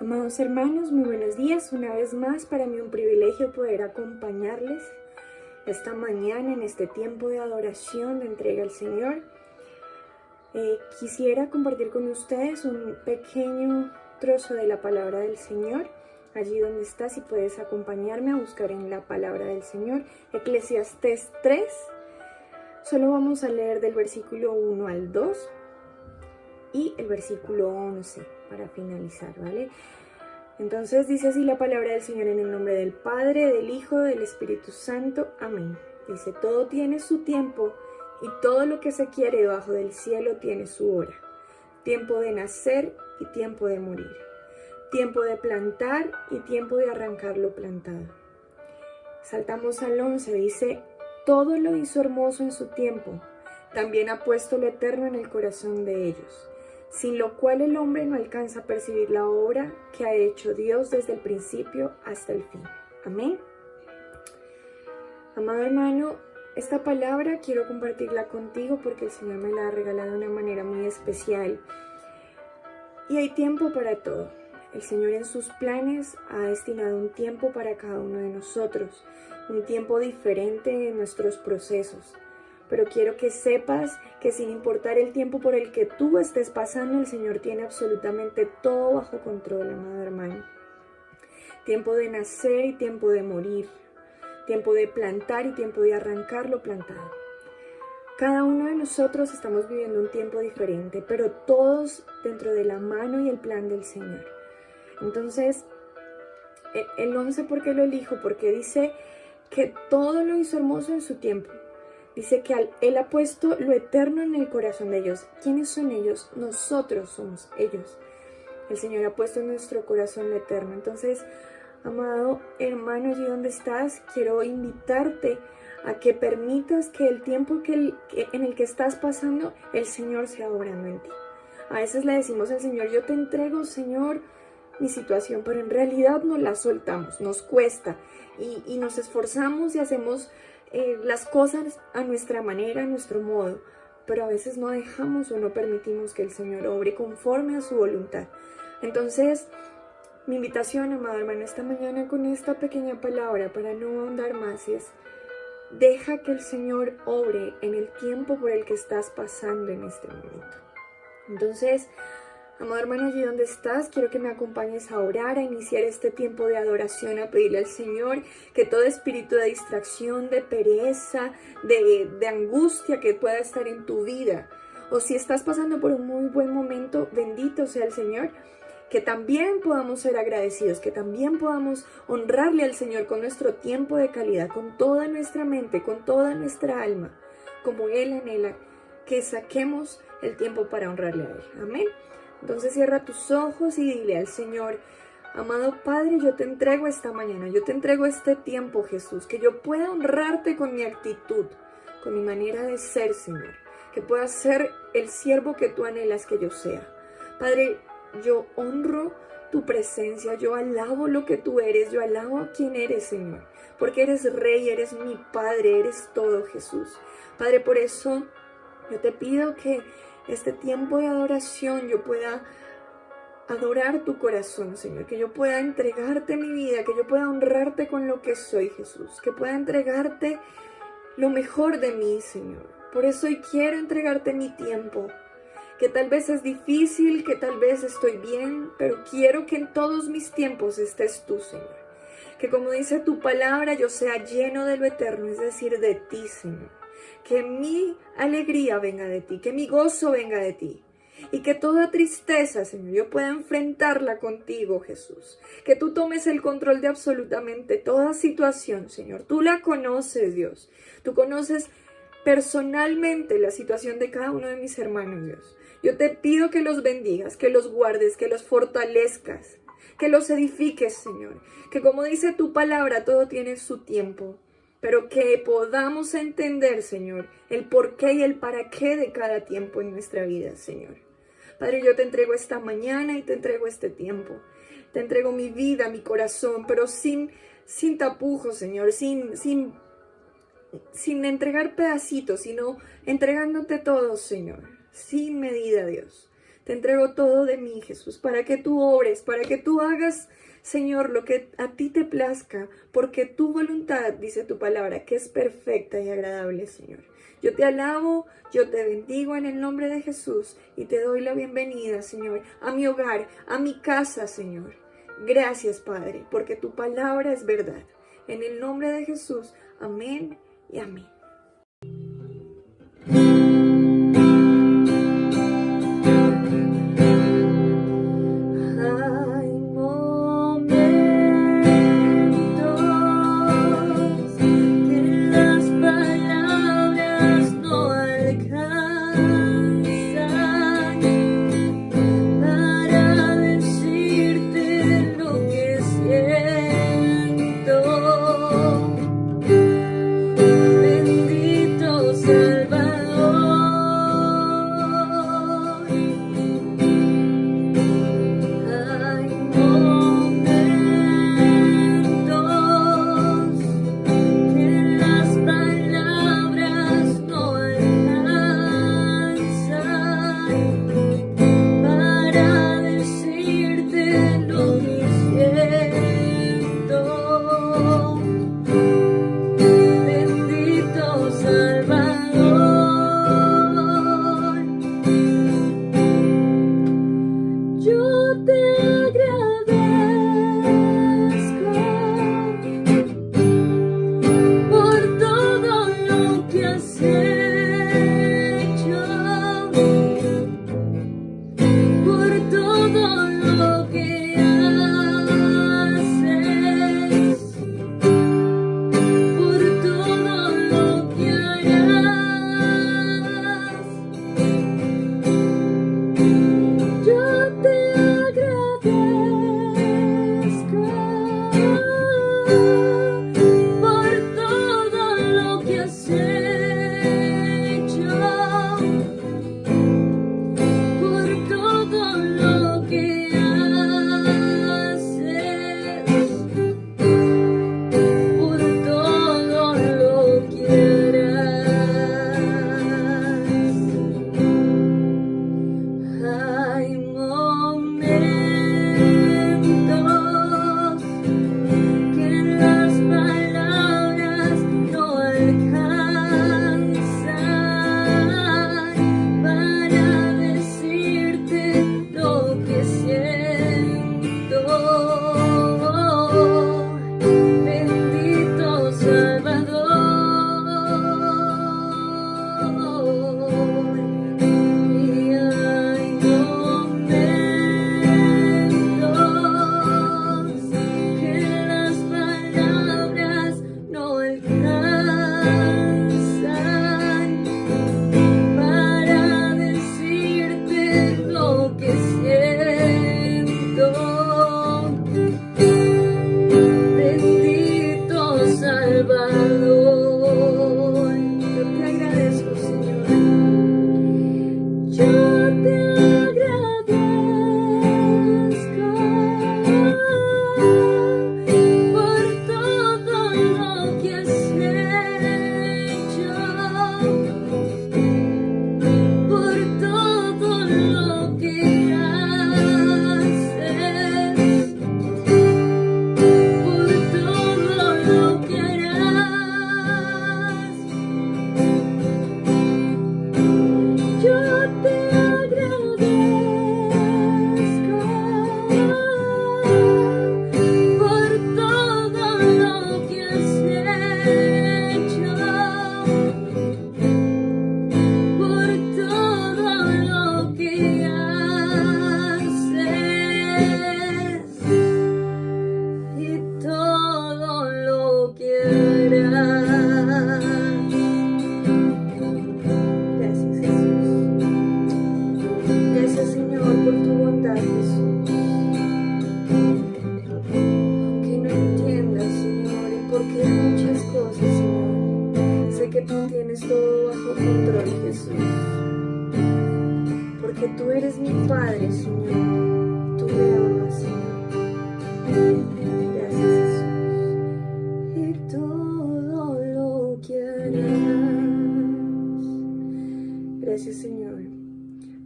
Amados hermanos, muy buenos días. Una vez más, para mí un privilegio poder acompañarles esta mañana en este tiempo de adoración, de entrega al Señor. Quisiera compartir con ustedes un pequeño trozo de la palabra del Señor. Allí donde estás, si puedes acompañarme a buscar en la palabra del Señor. Eclesiastés 3. Solo vamos a leer del versículo 1 al 2 y el versículo 11 para finalizar, ¿vale? Entonces dice así la palabra del Señor: en el nombre del Padre, del Hijo, del Espíritu Santo. Amén. Dice: todo tiene su tiempo y todo lo que se quiere debajo del cielo tiene su hora. Tiempo de nacer y tiempo de morir. Tiempo de plantar y tiempo de arrancar lo plantado. Saltamos al 11, dice: todo lo hizo hermoso en su tiempo. También ha puesto lo eterno en el corazón de ellos, sin lo cual el hombre no alcanza a percibir la obra que ha hecho Dios desde el principio hasta el fin. Amén. Amado hermano, esta palabra quiero compartirla contigo porque el Señor me la ha regalado de una manera muy especial. Y hay tiempo para todo. El Señor en sus planes ha destinado un tiempo para cada uno de nosotros, un tiempo diferente en nuestros procesos. Pero quiero que sepas que sin importar el tiempo por el que tú estés pasando, el Señor tiene absolutamente todo bajo control, amado hermano. Tiempo de nacer y tiempo de morir. Tiempo de plantar y tiempo de arrancar lo plantado. Cada uno de nosotros estamos viviendo un tiempo diferente, pero todos dentro de la mano y el plan del Señor. Entonces, el 11, ¿por qué lo elijo? Porque dice que todo lo hizo hermoso en su tiempo. Dice que Él ha puesto lo eterno en el corazón de ellos. ¿Quiénes son ellos? Nosotros somos ellos. El Señor ha puesto en nuestro corazón lo eterno. Entonces, amado hermano, allí donde estás, quiero invitarte a que permitas que el tiempo en el que estás pasando, el Señor sea obrando en ti. A veces le decimos al Señor: yo te entrego, Señor, mi situación, pero en realidad no la soltamos, nos cuesta y nos esforzamos y hacemos las cosas a nuestra manera, a nuestro modo, pero a veces no dejamos o no permitimos que el Señor obre conforme a su voluntad. Entonces, mi invitación, amado hermano, esta mañana con esta pequeña palabra, para no ahondar más, es: deja que el Señor obre en el tiempo por el que estás pasando en este momento. Entonces, amado hermano, allí donde estás, quiero que me acompañes a orar, a iniciar este tiempo de adoración, a pedirle al Señor que todo espíritu de distracción, de pereza, de angustia que pueda estar en tu vida, o si estás pasando por un muy buen momento, bendito sea el Señor, que también podamos ser agradecidos, que también podamos honrarle al Señor con nuestro tiempo de calidad, con toda nuestra mente, con toda nuestra alma, como Él anhela, que saquemos el tiempo para honrarle a Él. Amén. Entonces cierra tus ojos y dile al Señor: amado Padre, yo te entrego esta mañana, yo te entrego este tiempo, Jesús, que yo pueda honrarte con mi actitud, con mi manera de ser, Señor, que pueda ser el siervo que tú anhelas que yo sea. Padre, yo honro tu presencia, yo alabo lo que tú eres, yo alabo a quien eres, Señor, porque eres Rey, eres mi Padre, eres todo, Jesús. Padre, por eso yo te pido que este tiempo de adoración yo pueda adorar tu corazón, Señor, que yo pueda entregarte mi vida, que yo pueda honrarte con lo que soy, Jesús, que pueda entregarte lo mejor de mí, Señor. Por eso hoy quiero entregarte mi tiempo, que tal vez es difícil, que tal vez estoy bien, pero quiero que en todos mis tiempos estés tú, Señor. Que como dice tu palabra, yo sea lleno de lo eterno, es decir, de ti, Señor. Que mi alegría venga de ti, que mi gozo venga de ti. Y que toda tristeza, Señor, yo pueda enfrentarla contigo, Jesús. Que tú tomes el control de absolutamente toda situación, Señor. Tú la conoces, Dios. Tú conoces personalmente la situación de cada uno de mis hermanos, Dios. Yo te pido que los bendigas, que los guardes, que los fortalezcas, que los edifiques, Señor. Que como dice tu palabra, todo tiene su tiempo. Pero que podamos entender, Señor, el porqué y el para qué de cada tiempo en nuestra vida, Señor. Padre, yo te entrego esta mañana y te entrego este tiempo. Te entrego mi vida, mi corazón, pero sin tapujos, Señor, sin entregar pedacitos, sino entregándote todo, Señor, sin medida, Dios. Te entrego todo de mí, Jesús, para que tú obres, para que tú hagas, Señor, lo que a ti te plazca, porque tu voluntad, dice tu palabra, que es perfecta y agradable, Señor. Yo te alabo, yo te bendigo en el nombre de Jesús y te doy la bienvenida, Señor, a mi hogar, a mi casa, Señor. Gracias, Padre, porque tu palabra es verdad. En el nombre de Jesús, amén y amén.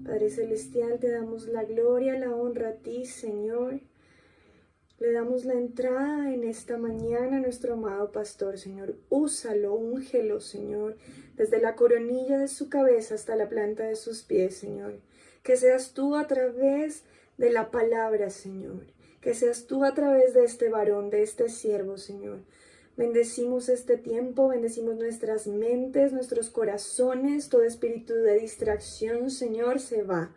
Padre Celestial, te damos la gloria, la honra a ti, Señor. Le damos la entrada en esta mañana a nuestro amado pastor, Señor. Úsalo, úngelo, Señor, desde la coronilla de su cabeza hasta la planta de sus pies, Señor. Que seas tú a través de la palabra, Señor. Que seas tú a través de este varón, de este siervo, Señor. Bendecimos este tiempo, bendecimos nuestras mentes, nuestros corazones. Todo espíritu de distracción, Señor, se va.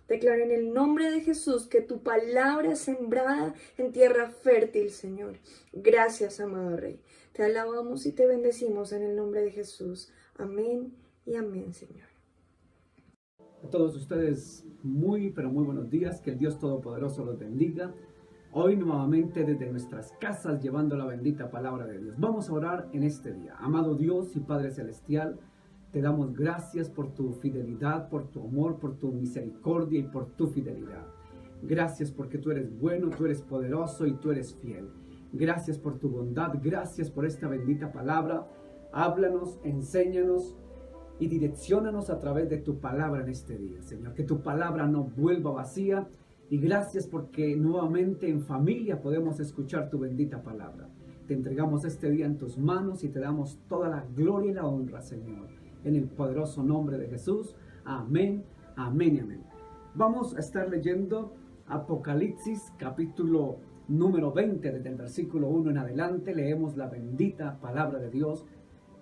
Declaro en el nombre de Jesús que tu palabra es sembrada en tierra fértil, Señor. Gracias, amado Rey. Te alabamos y te bendecimos en el nombre de Jesús. Amén y amén, Señor. A todos ustedes muy, pero muy buenos días. Que el Dios Todopoderoso los bendiga. Hoy nuevamente desde nuestras casas llevando la bendita palabra de Dios. Vamos a orar en este día. Amado Dios y Padre Celestial, te damos gracias por tu fidelidad, por tu amor, por tu misericordia y por tu fidelidad. Gracias porque tú eres bueno, tú eres poderoso y tú eres fiel. Gracias por tu bondad, gracias por esta bendita palabra. Háblanos, enséñanos y direcciónanos a través de tu palabra en este día, Señor. Que tu palabra no vuelva vacía. Y gracias porque nuevamente en familia podemos escuchar tu bendita palabra. Te entregamos este día en tus manos y te damos toda la gloria y la honra, Señor. En el poderoso nombre de Jesús. Amén, amén y amén. Vamos a estar leyendo Apocalipsis capítulo número 20. Desde el versículo 1 en adelante leemos la bendita palabra de Dios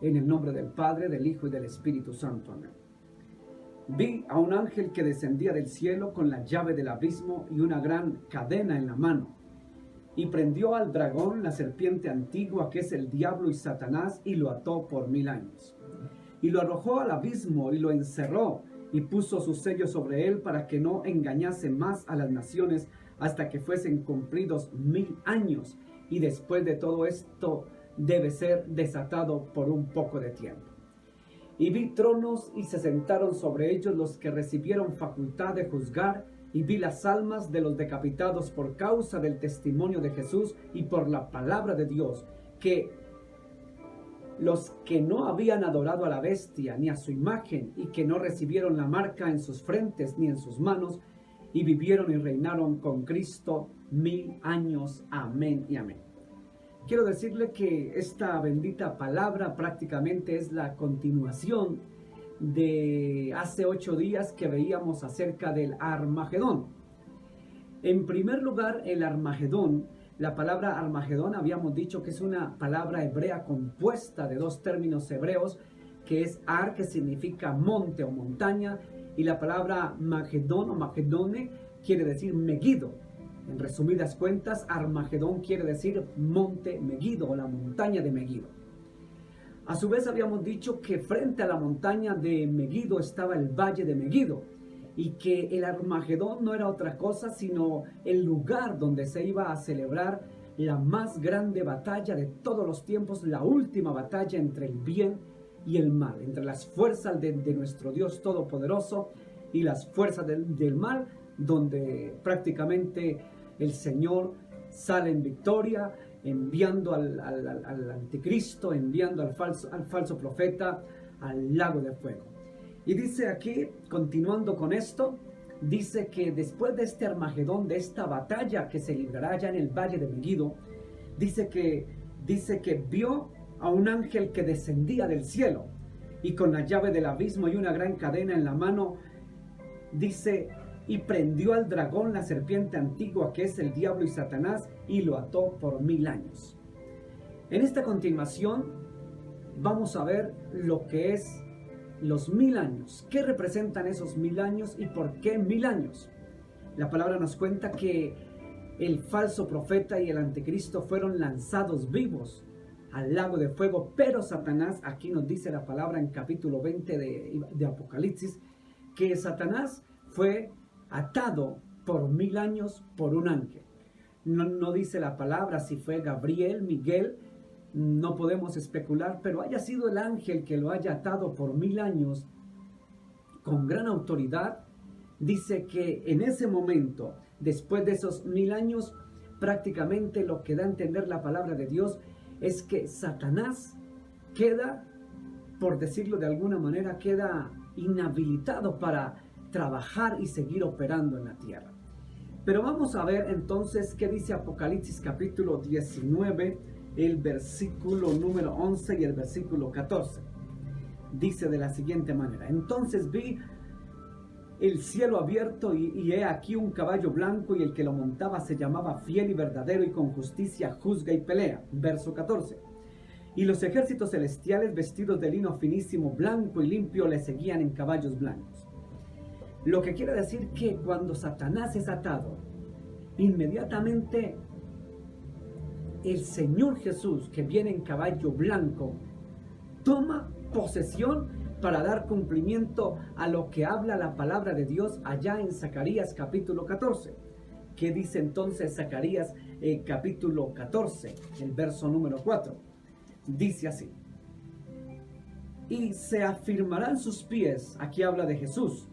en el nombre del Padre, del Hijo y del Espíritu Santo. Amén. Vi a un ángel que descendía del cielo con la llave del abismo y una gran cadena en la mano. Y prendió al dragón, la serpiente antigua, que es el diablo y Satanás, y lo ató por 1000 años. Y lo arrojó al abismo y lo encerró, y puso su sello sobre él para que no engañase más a las naciones hasta que fuesen cumplidos 1000 años. Y después de todo esto debe ser desatado por un poco de tiempo. Y vi tronos y se sentaron sobre ellos los que recibieron facultad de juzgar, y vi las almas de los decapitados por causa del testimonio de Jesús y por la palabra de Dios, que los que no habían adorado a la bestia ni a su imagen, y que no recibieron la marca en sus frentes ni en sus manos, y vivieron y reinaron con Cristo 1000 años. Amén y amén. Quiero decirle que esta bendita palabra prácticamente es la continuación de hace 8 días que veíamos acerca del Armagedón. En primer lugar, el Armagedón, la palabra Armagedón habíamos dicho que es una palabra hebrea compuesta de 2 términos hebreos, que es Ar, que significa monte o montaña, y la palabra Magedón o Magedone quiere decir Megiddo. En resumidas cuentas, Armagedón quiere decir monte Megiddo o la montaña de Megiddo. A su vez habíamos dicho que frente a la montaña de Megiddo estaba el valle de Megiddo, y que el Armagedón no era otra cosa sino el lugar donde se iba a celebrar la más grande batalla de todos los tiempos, la última batalla entre el bien y el mal, entre las fuerzas de nuestro Dios Todopoderoso y las fuerzas del mal, donde prácticamente el Señor sale en victoria, enviando al anticristo, enviando al falso profeta al lago de fuego. Y dice aquí, continuando con esto, dice que después de este Armagedón, de esta batalla que se librará ya en el valle de Megiddo, dice que vio a un ángel que descendía del cielo, y con la llave del abismo y una gran cadena en la mano, dice, y prendió al dragón, la serpiente antigua, que es el diablo y Satanás, y lo ató por 1000 años. En esta continuación vamos a ver lo que es los 1000 años. ¿Qué representan esos 1000 años y por qué 1000 años? La palabra nos cuenta que el falso profeta y el anticristo fueron lanzados vivos al lago de fuego, pero Satanás, aquí nos dice la palabra en capítulo 20 de Apocalipsis, que Satanás fue atado por 1000 años por un ángel. No dice la palabra si fue Gabriel, Miguel, no podemos especular, pero haya sido el ángel que lo haya atado por 1000 años con gran autoridad. Dice que en ese momento, después de esos 1000 años, prácticamente lo que da a entender la palabra de Dios es que Satanás queda, por decirlo de alguna manera, queda inhabilitado para trabajar y seguir operando en la tierra. Pero vamos a ver entonces qué dice Apocalipsis capítulo 19, el versículo número 11 y el versículo 14. Dice de la siguiente manera: entonces vi el cielo abierto y he aquí un caballo blanco, y el que lo montaba se llamaba Fiel y Verdadero, y con justicia juzga y pelea. Verso 14. Y los ejércitos celestiales, vestidos de lino finísimo, blanco y limpio, le seguían en caballos blancos. Lo que quiere decir que cuando Satanás es atado, inmediatamente el Señor Jesús, que viene en caballo blanco, toma posesión para dar cumplimiento a lo que habla la palabra de Dios allá en Zacarías capítulo 14. ¿Qué dice entonces Zacarías capítulo 14, el verso número 4? Dice así: y se afirmarán sus pies, aquí habla de Jesús,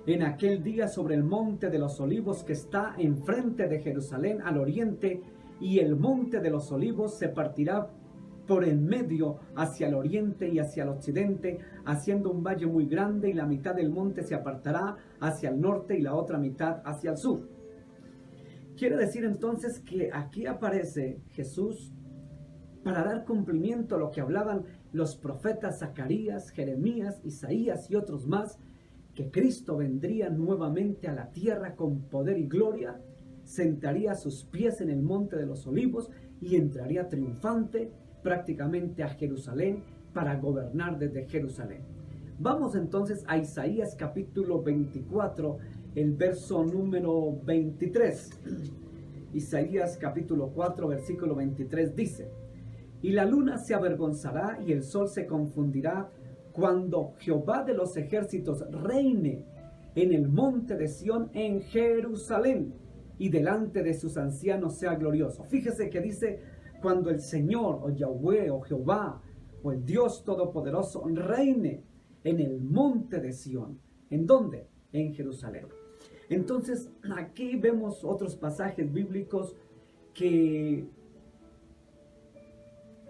en aquel día sobre el monte de los olivos que está enfrente de Jerusalén al oriente, y el monte de los olivos se partirá por el medio hacia el oriente y hacia el occidente, haciendo un valle muy grande, y la mitad del monte se apartará hacia el norte y la otra mitad hacia el sur. Quiere decir entonces que aquí aparece Jesús para dar cumplimiento a lo que hablaban los profetas Zacarías, Jeremías, Isaías y otros más, que Cristo vendría nuevamente a la tierra con poder y gloria, sentaría sus pies en el monte de los olivos y entraría triunfante prácticamente a Jerusalén para gobernar desde Jerusalén. Vamos entonces a Isaías capítulo 24, el verso número 23. Isaías capítulo 4, versículo 23 dice: y la luna se avergonzará y el sol se confundirá cuando Jehová de los ejércitos reine en el monte de Sión, en Jerusalén, y delante de sus ancianos sea glorioso. Fíjese que dice cuando el Señor, o Yahweh, o Jehová, o el Dios Todopoderoso reine en el monte de Sión. ¿En dónde? En Jerusalén. Entonces aquí vemos otros pasajes bíblicos que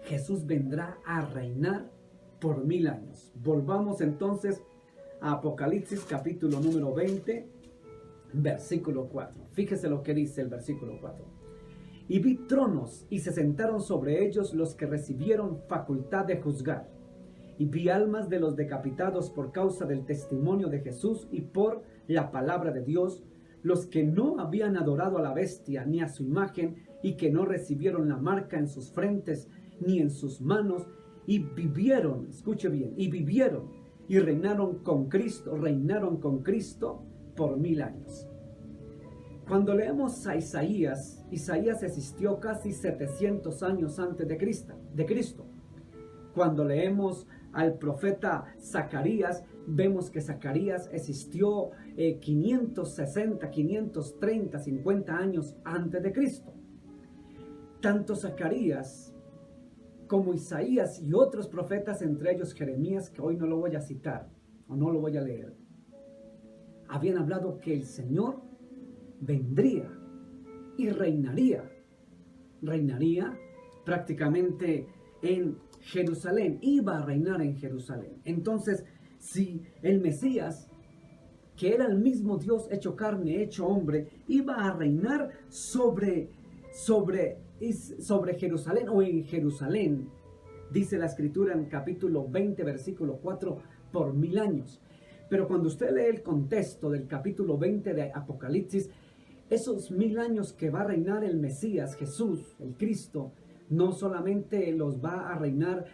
Jesús vendrá a reinar por 1000 años. Volvamos entonces a Apocalipsis capítulo número 20, versículo 4. Fíjese lo que dice el versículo 4. Y vi tronos, y se sentaron sobre ellos los que recibieron facultad de juzgar. Y vi almas de los decapitados por causa del testimonio de Jesús y por la palabra de Dios, los que no habían adorado a la bestia ni a su imagen, y que no recibieron la marca en sus frentes ni en sus manos, y vivieron, escuche bien, y vivieron y reinaron con Cristo por 1000 años. Cuando leemos a Isaías, Isaías existió casi 700 años antes de Cristo. Cuando leemos al profeta Zacarías, vemos que Zacarías existió 560, 530, 50 años antes de Cristo. Tanto Zacarías como Isaías y otros profetas, entre ellos Jeremías, que hoy no lo voy a citar o no lo voy a leer, habían hablado que el Señor vendría y reinaría prácticamente en Jerusalén, iba a reinar en Jerusalén. Entonces, si el Mesías, que era el mismo Dios hecho carne, hecho hombre, iba a reinar sobre Jerusalén o en Jerusalén, dice la escritura en capítulo 20, versículo 4, por 1000 años. Pero cuando usted lee el contexto del capítulo 20 de Apocalipsis, esos 1000 años que va a reinar el Mesías, Jesús, el Cristo, no solamente los va a reinar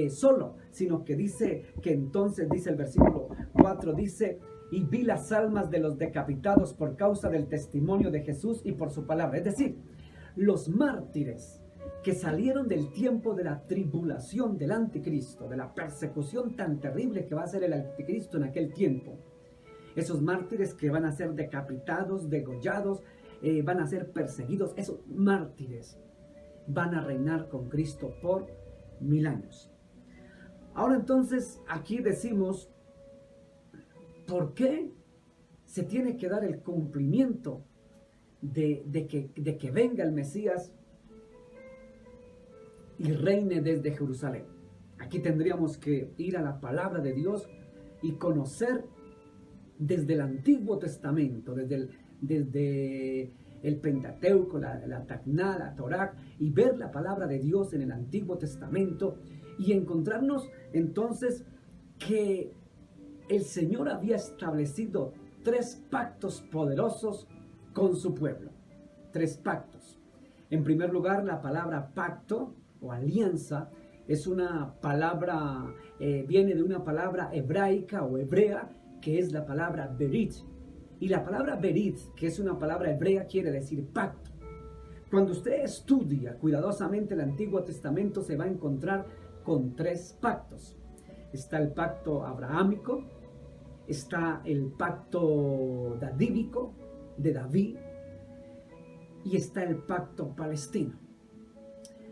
solo, sino que dice que entonces, dice el versículo 4, dice: y vi las almas de los decapitados por causa del testimonio de Jesús y por su palabra. Es decir, los mártires que salieron del tiempo de la tribulación del anticristo, de la persecución tan terrible que va a ser el anticristo en aquel tiempo. Esos mártires que van a ser decapitados, degollados, van a ser perseguidos. Esos mártires van a reinar con Cristo por 1000 años. Ahora entonces aquí decimos, ¿por qué se tiene que dar el cumplimiento de que venga el Mesías y reine desde Jerusalén? Aquí tendríamos que ir a la palabra de Dios y conocer desde el Antiguo Testamento, desde el Pentateuco, la Tacná, la Torá, y ver la palabra de Dios en el Antiguo Testamento y encontrarnos entonces que el Señor había establecido 3 pactos poderosos con su pueblo. 3 pactos. En primer lugar, la palabra pacto o alianza es una palabra, viene de una palabra hebraica o hebrea, que es la palabra berit. Y la palabra berit, que es una palabra hebrea, quiere decir pacto. Cuando usted estudia cuidadosamente el Antiguo Testamento, se va a encontrar con 3 pactos. Está el pacto abrahámico, está el pacto davídico de David y está el pacto palestino.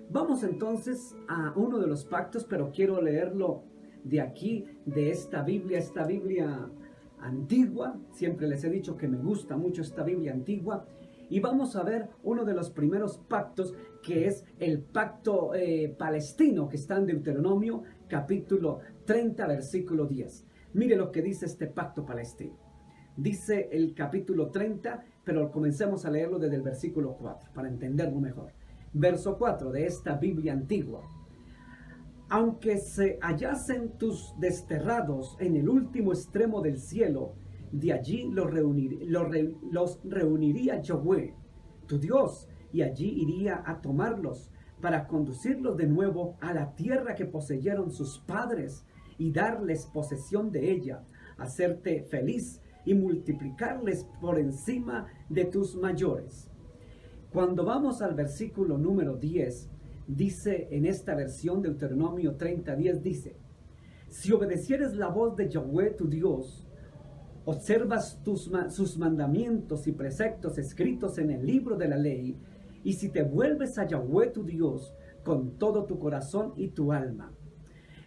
Vamos entonces a uno de los pactos, pero quiero leerlo de aquí, de esta Biblia antigua. Siempre les he dicho que me gusta mucho esta Biblia antigua. Y vamos a ver uno de los primeros pactos, que es el pacto palestino, que está en Deuteronomio capítulo 30, versículo 10. Mire lo que dice este pacto palestino. Dice el capítulo 30, pero comencemos a leerlo desde el versículo 4 para entenderlo mejor. Verso 4 de esta Biblia antigua. Aunque se hallasen tus desterrados en el último extremo del cielo, de allí los reuniría Yahweh, tu Dios, y allí iría a tomarlos para conducirlos de nuevo a la tierra que poseyeron sus padres y darles posesión de ella, hacerte feliz y multiplicarles por encima de tus mayores. Cuando vamos al versículo número 10, dice en esta versión de Deuteronomio 30:10, dice: si obedecieres la voz de Yahweh tu Dios, observas sus mandamientos y preceptos escritos en el libro de la ley, y si te vuelves a Yahweh tu Dios con todo tu corazón y tu alma.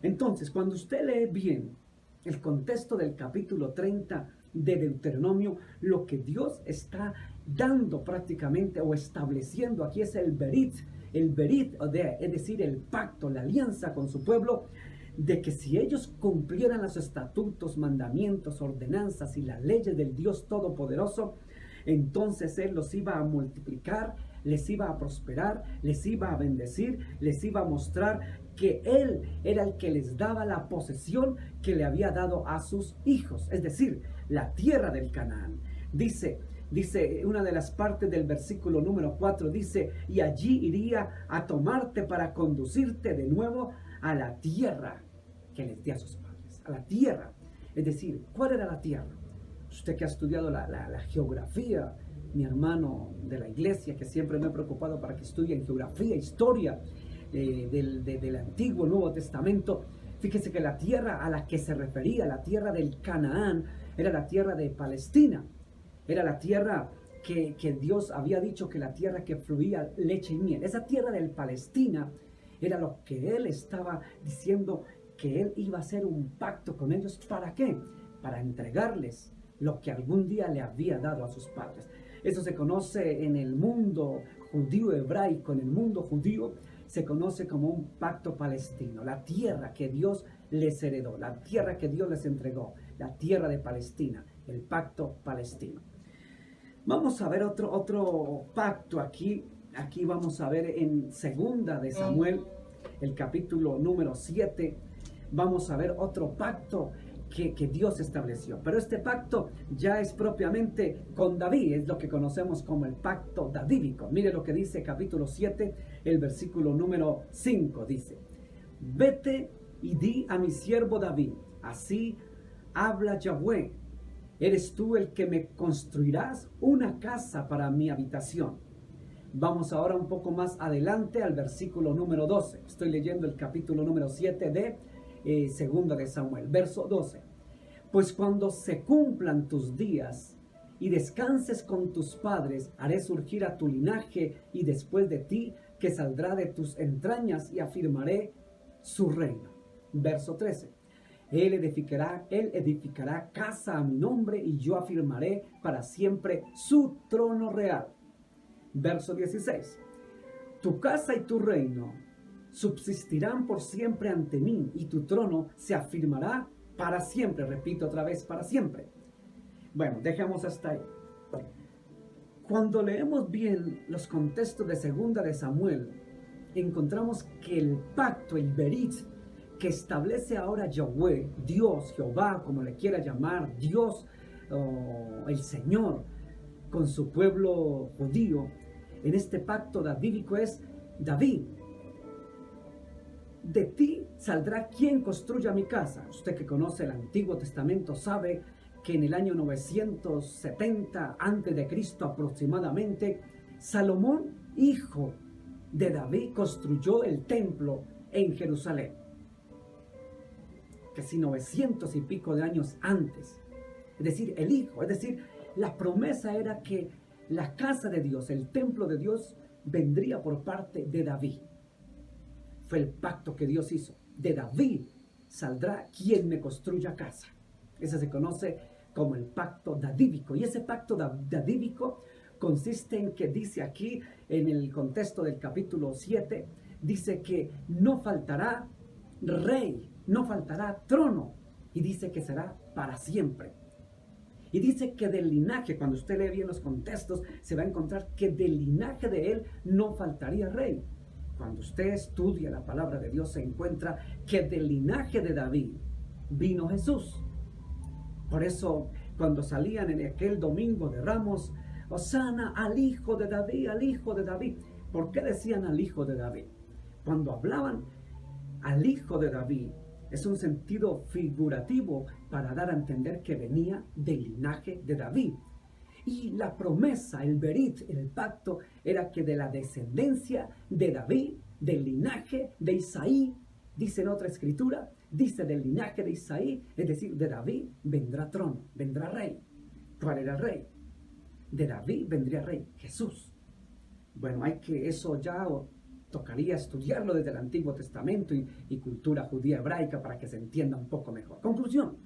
Entonces, cuando usted lee bien el contexto del capítulo 30 de Deuteronomio, lo que Dios está dando prácticamente o estableciendo aquí es el berit, es decir, el pacto, la alianza con su pueblo, de que si ellos cumplieran los estatutos, mandamientos, ordenanzas y las leyes del Dios Todopoderoso, entonces Él los iba a multiplicar, les iba a prosperar, les iba a bendecir, les iba a mostrar que Él era el que les daba la posesión que le había dado a sus hijos, es decir, la tierra del Canaán. Dice una de las partes del versículo número 4, dice: y allí iría a tomarte para conducirte de nuevo a la tierra que les di a sus padres, a la tierra. Es decir, ¿cuál era la tierra? Usted que ha estudiado la geografía, mi hermano de la iglesia, que siempre me he preocupado para que estudien geografía, historia del Antiguo Nuevo Testamento, fíjese que la tierra a la que se refería, la tierra del Canaán, era la tierra de Palestina. Era la tierra que Dios había dicho, que la tierra que fluía leche y miel. Esa tierra del Palestina era lo que Él estaba diciendo, que Él iba a hacer un pacto con ellos. ¿Para qué? Para entregarles lo que algún día le había dado a sus padres. Eso se conoce en el mundo judío hebraico, en el mundo judío, se conoce como un pacto palestino. La tierra que Dios les heredó, la tierra que Dios les entregó, la tierra de Palestina, el pacto palestino. Vamos a ver otro pacto aquí. Aquí vamos a ver en segunda de Samuel, el capítulo número 7. Vamos a ver otro pacto que Dios estableció. Pero este pacto ya es propiamente con David, es lo que conocemos como el pacto davídico. Mire lo que dice capítulo 7, el versículo número 5. Dice: vete y di a mi siervo David, así habla Yahweh, eres tú el que me construirás una casa para mi habitación. Vamos ahora un poco más adelante al versículo número 12. Estoy leyendo el capítulo número 7 de segunda de Samuel, verso 12. Pues cuando se cumplan tus días y descanses con tus padres, haré surgir a tu linaje y después de ti, que saldrá de tus entrañas, y afirmaré su reino. Verso 13. Él edificará casa a mi nombre, y yo afirmaré para siempre su trono real. Verso 16. Tu casa y tu reino subsistirán por siempre ante mí, y tu trono se afirmará para siempre. Repito otra vez, para siempre. Bueno, dejemos hasta ahí. Cuando leemos bien los contextos de Segunda de Samuel, encontramos que el pacto, el berit, que establece ahora Yahweh, Dios, Jehová, como le quiera llamar, Dios, el Señor, con su pueblo judío, en este pacto davídico es: David, de ti saldrá quien construya mi casa. Usted que conoce el Antiguo Testamento sabe que en el año 970 a.C. aproximadamente, Salomón, hijo de David, construyó el templo en Jerusalén. Casi 900 y pico de años antes. Es decir, el hijo, es decir, la promesa era que la casa de Dios, el templo de Dios, vendría por parte de David. Fue el pacto que Dios hizo. De David saldrá quien me construya casa. Ese se conoce como el pacto davídico. Y ese pacto davídico consiste en que dice aquí, en el contexto del capítulo 7, dice que no faltará rey, no faltará trono. Y dice que será para siempre. Y dice que del linaje, cuando usted lee bien los contextos, se va a encontrar que del linaje de él no faltaría rey. Cuando usted estudia la palabra de Dios, se encuentra que del linaje de David vino Jesús. Por eso, cuando salían en aquel domingo de Ramos, Hosana al hijo de David, al hijo de David. ¿Por qué decían al hijo de David? Cuando hablaban al hijo de David, es un sentido figurativo para dar a entender que venía del linaje de David. Y la promesa, el berit, el pacto, era que de la descendencia de David, del linaje de Isaí, dice en otra escritura, dice del linaje de Isaí, es decir, de David vendrá trono, vendrá rey. ¿Cuál era el rey? De David vendría rey, Jesús. Bueno, eso ya tocaría estudiarlo desde el Antiguo Testamento y cultura judía hebraica para que se entienda un poco mejor. Conclusión: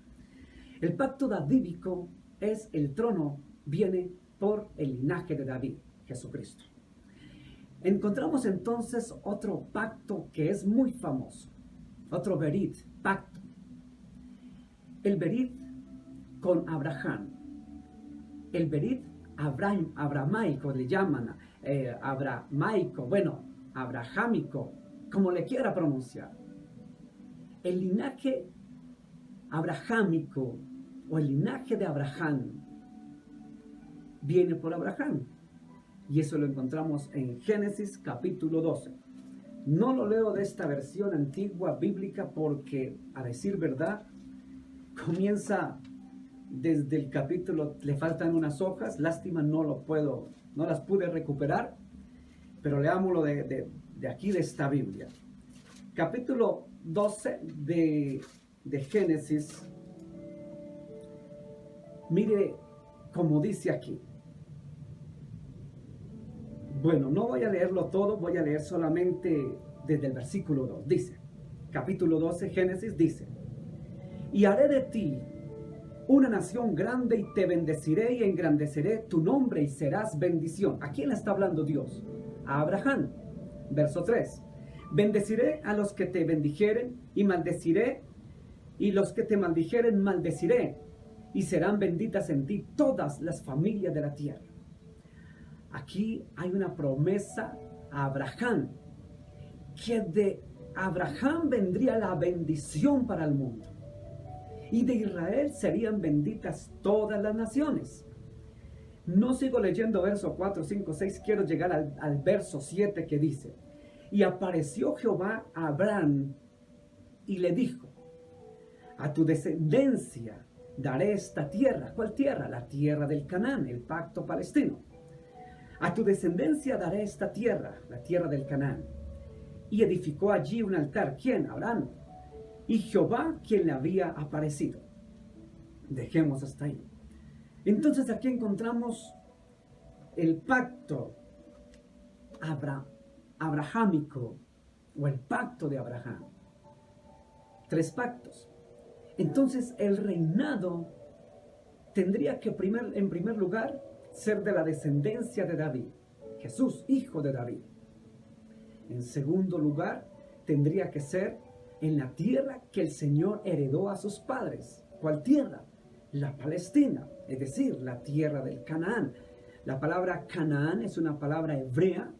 el pacto davídico es el trono, viene por el linaje de David, Jesucristo. Encontramos entonces otro pacto que es muy famoso, otro berit, pacto. El berit con Abraham. El berit abramáico le llaman, abrahámico, como le quiera pronunciar. El linaje abrahámico o el linaje de Abraham viene por Abraham. Y eso lo encontramos en Génesis capítulo 12. No lo leo de esta versión antigua bíblica porque, a decir verdad, comienza desde el capítulo, le faltan unas hojas, lástima no las pude recuperar, pero leámoslo de aquí, de esta Biblia. Capítulo 12 de Génesis. Mire cómo dice aquí. Bueno, no voy a leerlo todo, voy a leer solamente desde el versículo 2. Dice, capítulo 12, Génesis, dice: y haré de ti una nación grande y te bendeciré y engrandeceré tu nombre y serás bendición. ¿A quién le está hablando Dios? A Abraham. Verso 3. Bendeciré a los que te bendijeren y maldeciré, y los que te maldijeren maldeciré, y serán benditas en ti todas las familias de la tierra. Aquí hay una promesa a Abraham, que de Abraham vendría la bendición para el mundo. Y de Israel serían benditas todas las naciones. No sigo leyendo verso 4, 5, 6, quiero llegar al verso 7 que dice: y apareció Jehová a Abraham y le dijo: a tu descendencia daré esta tierra. ¿Cuál tierra? La tierra del Canaán, el pacto palestino. A tu descendencia daré esta tierra, la tierra del Canaán. Y edificó allí un altar. ¿Quién? Abraham. Y Jehová quien le había aparecido. Dejemos hasta ahí. Entonces aquí encontramos el pacto abrahámico o el pacto de Abraham. 3 pactos. Entonces el reinado tendría que en primer lugar ser de la descendencia de David, Jesús, hijo de David. En segundo lugar, tendría que ser en la tierra que el Señor heredó a sus padres. ¿Cuál tierra? La Palestina. es decir, la tierra del Canaán. La palabra Canaán es una palabra hebrea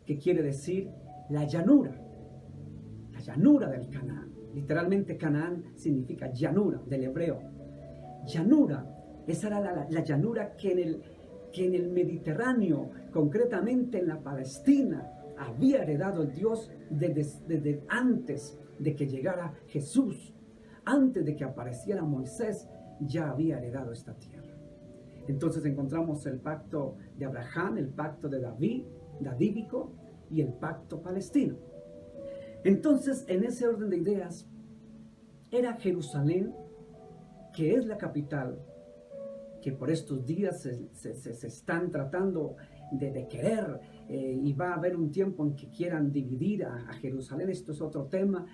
que quiere decir la llanura del Canaán. Literalmente Canaán significa llanura del hebreo. Llanura, esa era la llanura que en el Mediterráneo, concretamente en la Palestina, había heredado el Dios desde antes de que llegara Jesús, antes de que apareciera Moisés, ya había heredado esta tierra. Entonces encontramos el pacto de Abraham, el pacto de davídico y el pacto palestino. Entonces, en ese orden de ideas, era Jerusalén, que es la capital, que por estos días se están tratando de querer, y va a haber un tiempo en que quieran dividir a Jerusalén. Esto es otro tema,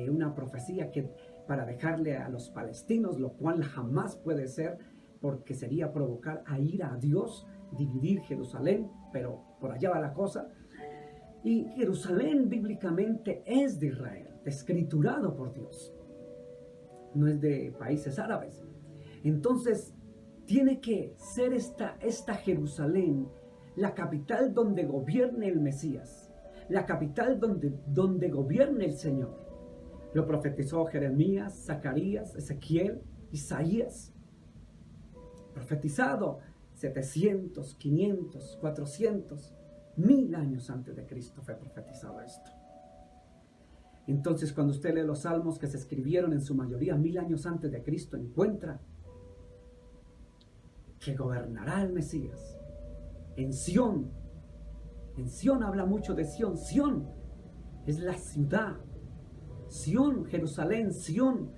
una profecía que para dejarle a los palestinos, lo cual jamás puede ser, porque sería provocar a ira a Dios, dividir Jerusalén, pero por allá va la cosa. Y Jerusalén bíblicamente es de Israel, escriturado por Dios, no es de países árabes. Entonces tiene que ser esta Jerusalén la capital donde gobierne el Mesías, la capital donde gobierne el Señor. Lo profetizó Jeremías, Zacarías, Ezequiel, Isaías. Profetizado 700, 500, 400, 1000 años antes de Cristo fue profetizado esto. Entonces, cuando usted lee los salmos que se escribieron en su mayoría 1000 años antes de Cristo, encuentra que gobernará el Mesías en Sión. En Sión habla mucho de Sión. Sión es la ciudad. Sión, Jerusalén, Sión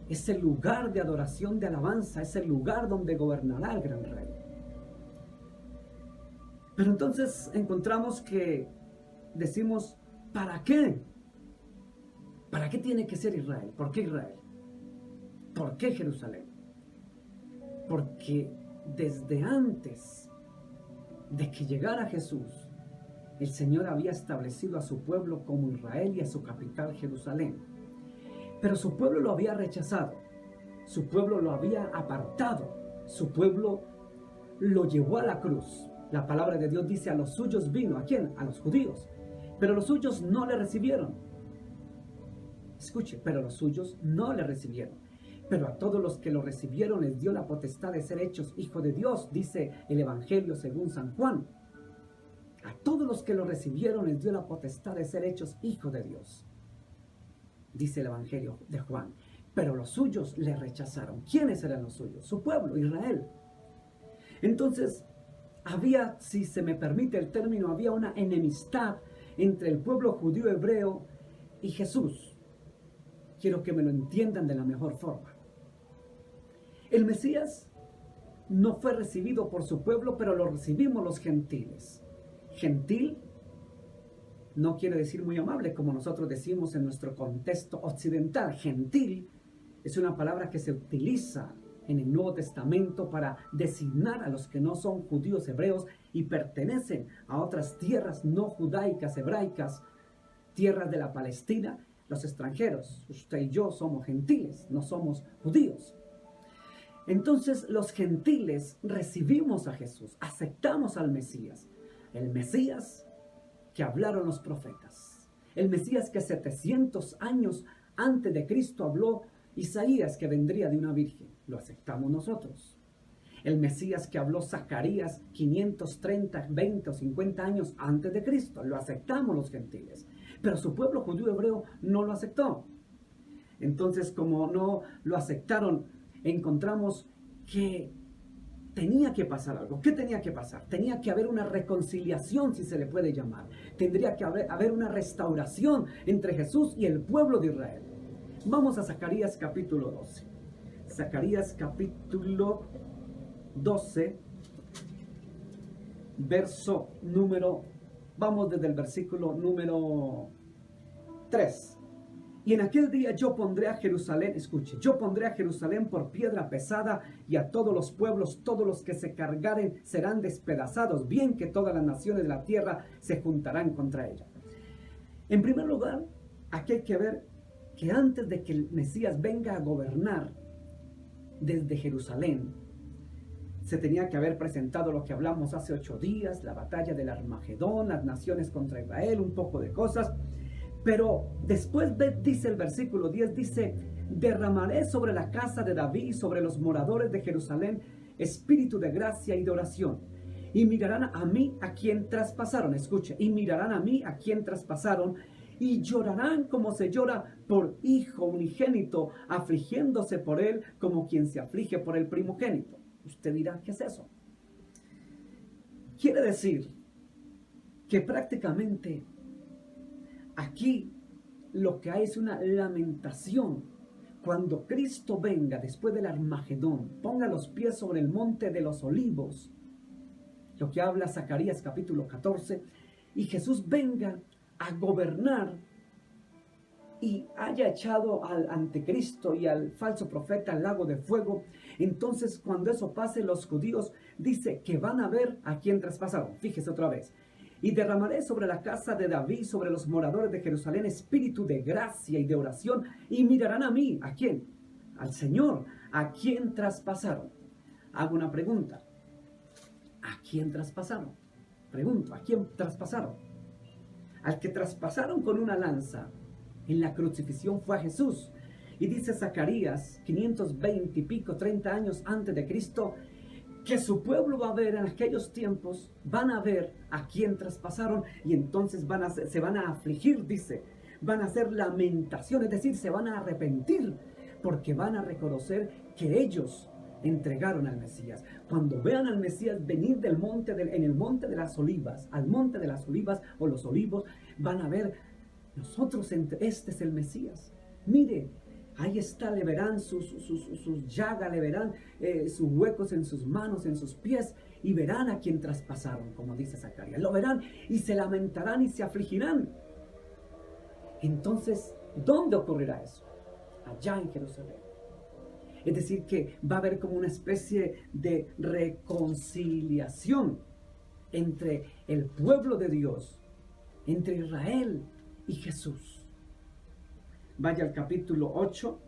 es el lugar de adoración, de alabanza, es el lugar donde gobernará el gran rey. Pero entonces encontramos que decimos, ¿para qué? ¿Para qué tiene que ser Israel? ¿Por qué Israel? ¿Por qué Jerusalén? Porque desde antes de que llegara Jesús, el Señor había establecido a su pueblo como Israel y a su capital Jerusalén. Pero su pueblo lo había rechazado, su pueblo lo había apartado, su pueblo lo llevó a la cruz. La palabra de Dios dice, a los suyos vino. ¿A quién? A los judíos. Pero los suyos no le recibieron. Escuche, pero los suyos no le recibieron. Pero a todos los que lo recibieron les dio la potestad de ser hechos hijos de Dios, dice el Evangelio según San Juan. A todos los que lo recibieron les dio la potestad de ser hechos hijos de Dios, dice el Evangelio de Juan. Pero los suyos le rechazaron. ¿Quiénes eran los suyos? Su pueblo, Israel. Entonces, había, si se me permite el término, había una enemistad entre el pueblo judío hebreo y Jesús. Quiero que me lo entiendan de la mejor forma. El Mesías no fue recibido por su pueblo, pero lo recibimos los gentiles. Gentil no quiere decir muy amable, como nosotros decimos en nuestro contexto occidental. Gentil es una palabra que se utiliza en el Nuevo Testamento para designar a los que no son judíos hebreos y pertenecen a otras tierras no judaicas, hebraicas, tierras de la Palestina, los extranjeros. Usted y yo somos gentiles, no somos judíos. Entonces los gentiles recibimos a Jesús, aceptamos al Mesías, el Mesías que hablaron los profetas, el Mesías que 700 años antes de Cristo habló Isaías, que vendría de una virgen. Lo aceptamos nosotros. El Mesías que habló Zacarías 530, 20 o 50 años antes de Cristo. Lo aceptamos los gentiles. Pero su pueblo judío hebreo no lo aceptó. Entonces, como no lo aceptaron, encontramos que tenía que pasar algo. ¿Qué tenía que pasar? Tenía que haber una reconciliación, si se le puede llamar. Tendría que haber una restauración entre Jesús y el pueblo de Israel. Vamos a Zacarías capítulo 12. Zacarías capítulo 12, verso número, vamos desde el versículo número 3. Y en aquel día yo pondré a Jerusalén, escuche, yo pondré a Jerusalén por piedra pesada, y a todos los pueblos, todos los que se cargaren serán despedazados, bien que todas las naciones de la tierra se juntarán contra ella. En primer lugar, aquí hay que ver que antes de que el Mesías venga a gobernar desde Jerusalén, se tenía que haber presentado lo que hablamos hace 8 días, la batalla del Armagedón, las naciones contra Israel, un poco de cosas. Pero después dice el versículo 10, dice, derramaré sobre la casa de David y sobre los moradores de Jerusalén espíritu de gracia y de oración. Y mirarán a mí a quien traspasaron, escuche, y mirarán a mí a quien traspasaron, y llorarán como se llora por hijo unigénito, afligiéndose por él como quien se aflige por el primogénito. Usted dirá, ¿qué es eso? Quiere decir que prácticamente aquí lo que hay es una lamentación. Cuando Cristo venga después del Armagedón, ponga los pies sobre el monte de los olivos, lo que habla Zacarías capítulo 14, y Jesús venga a gobernar y haya echado al anticristo y al falso profeta al lago de fuego, entonces cuando eso pase, los judíos dice que van a ver a quien traspasaron. Fíjese otra vez. Y derramaré sobre la casa de David, sobre los moradores de Jerusalén, espíritu de gracia y de oración, y mirarán a mí. ¿A quién? Al Señor. ¿A quién traspasaron? Hago una pregunta. ¿A quién traspasaron? Pregunto, ¿a quién traspasaron? Al que traspasaron con una lanza en la crucifixión fue a Jesús. Y dice Zacarías, 520 y pico, 30 años antes de Cristo, que su pueblo va a ver en aquellos tiempos, van a ver a quién traspasaron y entonces se van a afligir, dice, van a hacer lamentación, es decir, se van a arrepentir porque van a reconocer que ellos entregaron al Mesías. Cuando vean al Mesías venir del monte en el monte de las olivas, al monte de las olivas o los olivos, van a ver, este es el Mesías. Mire, ahí está, le verán sus llagas, le verán sus huecos en sus manos, en sus pies, y verán a quien traspasaron, como dice Zacarías. Lo verán y se lamentarán y se afligirán. Entonces, ¿dónde ocurrirá eso? Allá en Jerusalén. Es decir, que va a haber como una especie de reconciliación entre el pueblo de Dios, entre Israel y Jesús. Vaya al capítulo 8,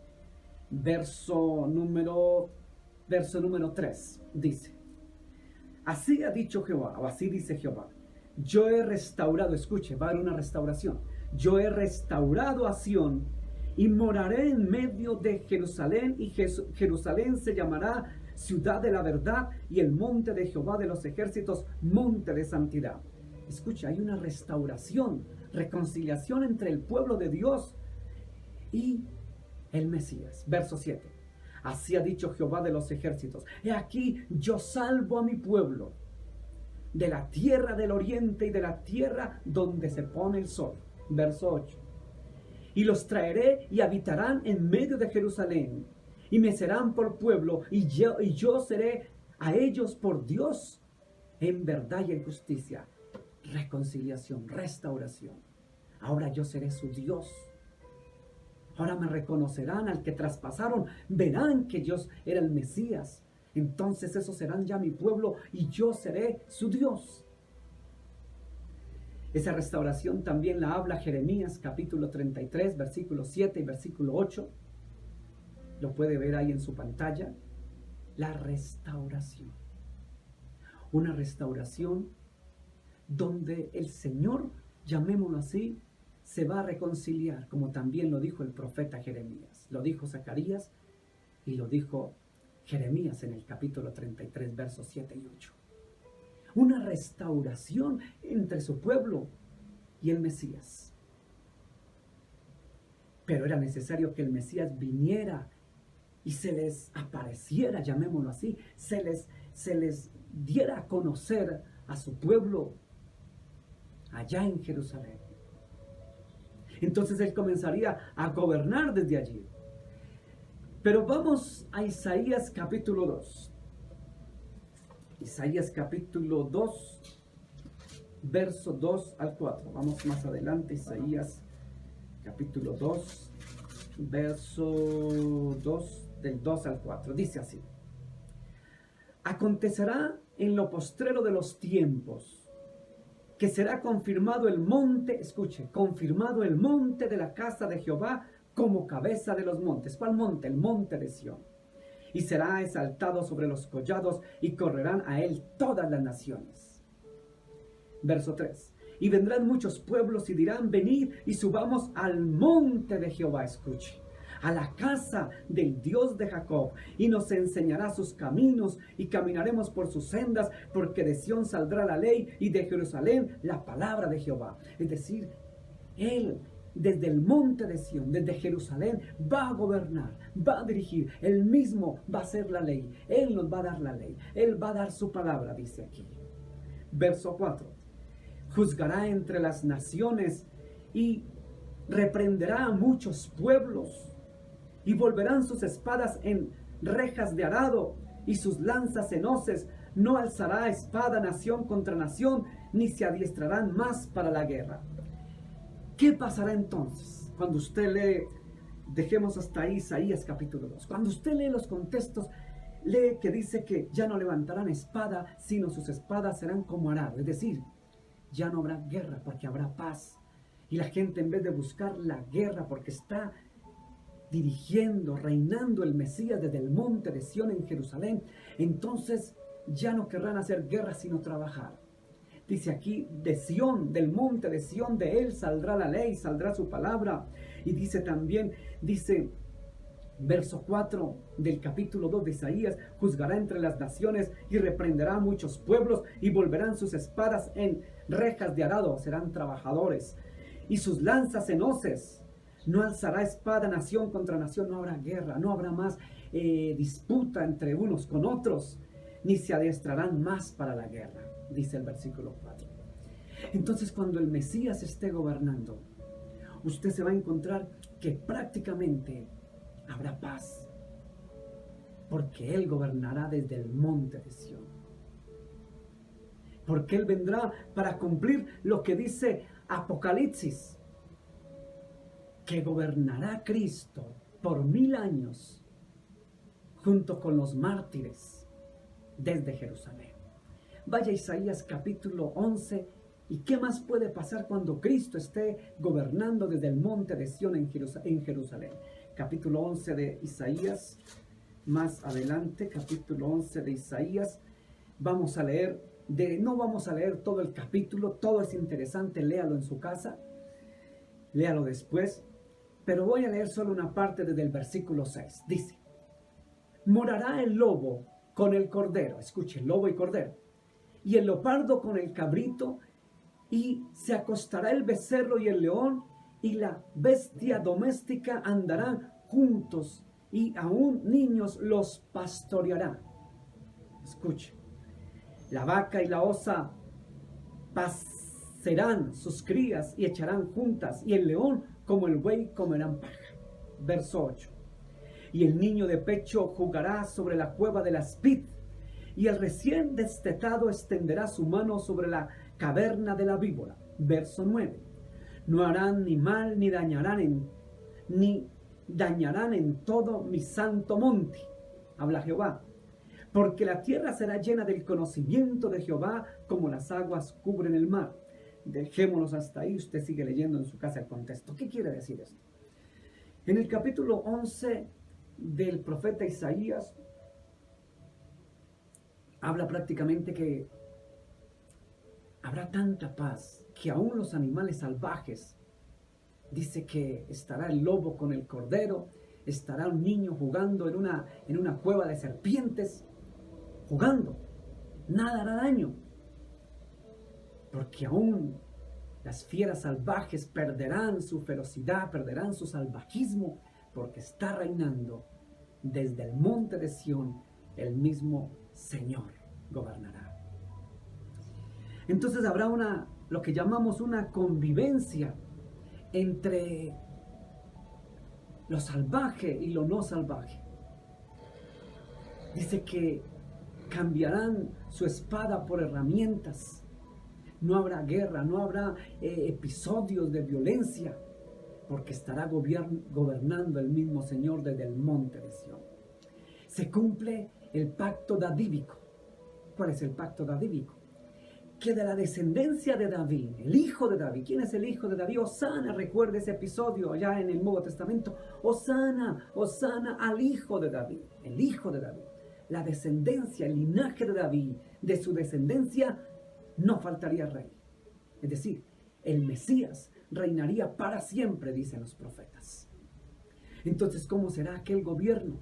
verso número 3, dice, así ha dicho Jehová, o así dice Jehová, yo he restaurado, escuche, va a haber una restauración, yo he restaurado a Sión y moraré en medio de Jerusalén, y Jerusalén se llamará ciudad de la verdad, y el monte de Jehová de los ejércitos, monte de santidad. Escucha, hay una restauración, reconciliación entre el pueblo de Dios y el Mesías. Verso 7. Así ha dicho Jehová de los ejércitos, he aquí yo salvo a mi pueblo de la tierra del oriente y de la tierra donde se pone el sol. Verso 8. Y los traeré y habitarán en medio de Jerusalén, y me serán por pueblo, y yo seré a ellos por Dios, en verdad y en justicia. Reconciliación, restauración. Ahora yo seré su Dios. Ahora me reconocerán al que traspasaron, verán que Dios era el Mesías. Entonces esos serán ya mi pueblo y yo seré su Dios. Esa restauración también la habla Jeremías capítulo 33, versículo 7 y versículo 8. Lo puede ver ahí en su pantalla. La restauración. Una restauración donde el Señor, llamémoslo así, se va a reconciliar, como también lo dijo el profeta Jeremías. Lo dijo Zacarías y lo dijo Jeremías en el capítulo 33, versos 7 y 8. Una restauración entre su pueblo y el Mesías. Pero era necesario que el Mesías viniera y se les apareciera, llamémoslo así, se les diera a conocer a su pueblo allá en Jerusalén. Entonces él comenzaría a gobernar desde allí. Pero vamos a Isaías capítulo 2. Isaías capítulo 2, verso 2 al 4. Vamos más adelante, Isaías capítulo 2, verso 2, del 2 al 4. Dice así: acontecerá en lo postrero de los tiempos, que será confirmado el monte, escuche, confirmado el monte de la casa de Jehová como cabeza de los montes. ¿Cuál monte? El monte de Sión. y será exaltado sobre los collados y correrán a él todas las naciones. Verso 3. Y vendrán muchos pueblos y dirán, venid y subamos al monte de Jehová, escuche, a la casa del Dios de Jacob, y nos enseñará sus caminos, y caminaremos por sus sendas, porque de Sión saldrá la ley, y de Jerusalén la palabra de Jehová. Es decir, Él, desde el monte de Sión, desde Jerusalén, va a gobernar, va a dirigir, Él mismo va a hacer la ley, Él nos va a dar la ley, Él va a dar su palabra, dice aquí. Verso 4. Juzgará entre las naciones y reprenderá a muchos pueblos, y volverán sus espadas en rejas de arado y sus lanzas en hoces. No alzará espada nación contra nación, ni se adiestrarán más para la guerra. ¿Qué pasará entonces? Cuando usted lee, dejemos hasta ahí Isaías capítulo 2, cuando usted lee los contextos, lee que dice que ya no levantarán espada, sino sus espadas serán como arado, es decir, ya no habrá guerra porque habrá paz. Y la gente, en vez de buscar la guerra porque está dirigiendo, reinando el Mesías desde el monte de Sión en Jerusalén, entonces ya no querrán hacer guerra sino trabajar. Dice aquí, de Sión, del monte de Sión, de él saldrá la ley, saldrá su palabra. Y dice también, dice verso 4 del capítulo 2 de Isaías, juzgará entre las naciones y reprenderá a muchos pueblos, y volverán sus espadas en rejas de arado, serán trabajadores, y sus lanzas en hoces. No alzará espada nación contra nación, no habrá guerra, no habrá más disputa entre unos con otros, ni se adiestrarán más para la guerra, dice el versículo 4. Entonces, cuando el Mesías esté gobernando, usted se va a encontrar que prácticamente habrá paz, porque Él gobernará desde el monte de Sión. Porque Él vendrá para cumplir lo que dice Apocalipsis, que gobernará Cristo por 1000 años junto con los mártires desde Jerusalén. Vaya a Isaías capítulo 11, ¿y qué más puede pasar cuando Cristo esté gobernando desde el monte de Sión en Jerusalén? Capítulo 11 de Isaías, más adelante, capítulo 11 de Isaías, vamos a leer, no vamos a leer todo el capítulo, todo es interesante, léalo en su casa, léalo después, pero voy a leer solo una parte desde el versículo 6. Dice, morará el lobo con el cordero, escuchen, lobo y cordero, y el leopardo con el cabrito, y se acostará el becerro y el león, y la bestia doméstica andarán juntos, y aún niños los pastorearán. Escuche, la vaca y la osa pacerán sus crías y echarán juntas, y el león como el buey comerán paja. Verso 8. Y el niño de pecho jugará sobre la cueva de la aspid, y el recién destetado extenderá su mano sobre la caverna de la víbora. Verso 9. No harán ni mal ni dañarán en todo mi santo monte, habla Jehová, porque la tierra será llena del conocimiento de Jehová como las aguas cubren el mar. Dejémonos hasta ahí, usted sigue leyendo en su casa el contexto. ¿Qué quiere decir esto? En el capítulo 11 del profeta Isaías habla prácticamente que habrá tanta paz que aún los animales salvajes, dice que estará el lobo con el cordero, estará un niño jugando en una cueva de serpientes, jugando, nada hará daño, porque aún las fieras salvajes perderán su ferocidad, perderán su salvajismo, porque está reinando desde el monte de Sión, el mismo Señor gobernará. Entonces habrá lo que llamamos una convivencia entre lo salvaje y lo no salvaje. Dice que cambiarán su espada por herramientas. No habrá guerra, no habrá episodios de violencia, porque estará gobernando el mismo Señor desde el monte de Sión. Se cumple el pacto davídico. ¿Cuál es el pacto davídico? que de la descendencia de David, el hijo de David. ¿Quién es el hijo de David? Osana, recuerde ese episodio allá en el Nuevo Testamento. Osana, Osana al hijo de David, el hijo de David. La descendencia, el linaje de David, de su descendencia no faltaría rey. Es decir, el Mesías reinaría para siempre, dicen los profetas. Entonces, ¿cómo será aquel gobierno?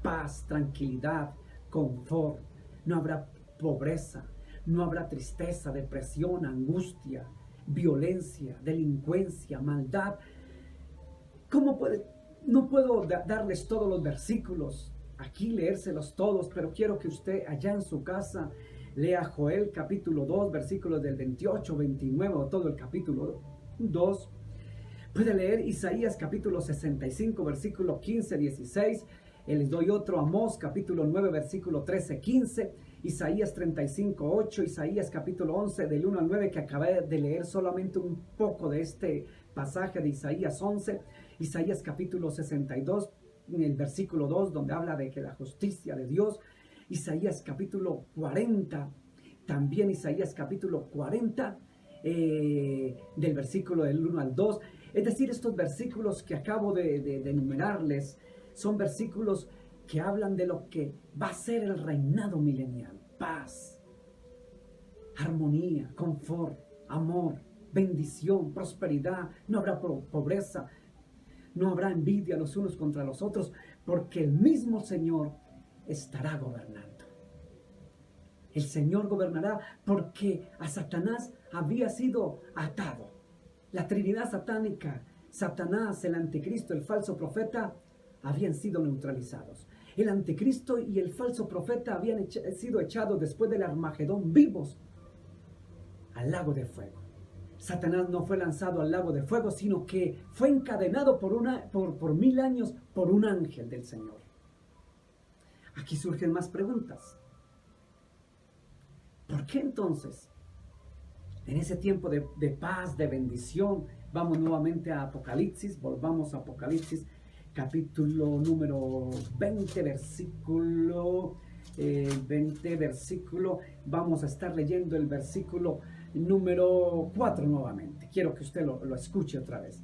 Paz, tranquilidad, confort. No habrá pobreza, no habrá tristeza, depresión, angustia, violencia, delincuencia, maldad. No puedo darles todos los versículos, aquí leérselos todos, pero quiero que usted allá en su casa lea Joel capítulo 2, versículos del 28, 29 o todo el capítulo 2. Puede leer Isaías capítulo 65, versículo 15, 16. Les doy otro, Amós capítulo 9, versículo 13, 15. Isaías 35, 8. Isaías capítulo 11, del 1 al 9, que acabé de leer solamente un poco de este pasaje de Isaías 11. Isaías capítulo 62, en el versículo 2, donde habla de que la justicia de Dios. Isaías capítulo 40, también Isaías capítulo 40, del versículo del 1 al 2. Es decir, estos versículos que acabo de enumerarles son versículos que hablan de lo que va a ser el reinado milenial. Paz, armonía, confort, amor, bendición, prosperidad. No habrá pobreza, no habrá envidia los unos contra los otros, porque el mismo Señor estará gobernando. El Señor gobernará porque a Satanás había sido atado. La Trinidad satánica, Satanás, el anticristo, el falso profeta, habían sido neutralizados. El anticristo y el falso profeta habían sido echados después del Armagedón vivos al lago de fuego. Satanás no fue lanzado al lago de fuego, sino que fue encadenado por 1000 años por un ángel del Señor. Aquí surgen más preguntas. ¿Por qué entonces, en ese tiempo de paz, de bendición, vamos nuevamente a Apocalipsis, volvamos a Apocalipsis, capítulo número 20, versículo, vamos a estar leyendo el versículo número 4 nuevamente. Quiero que usted lo escuche otra vez.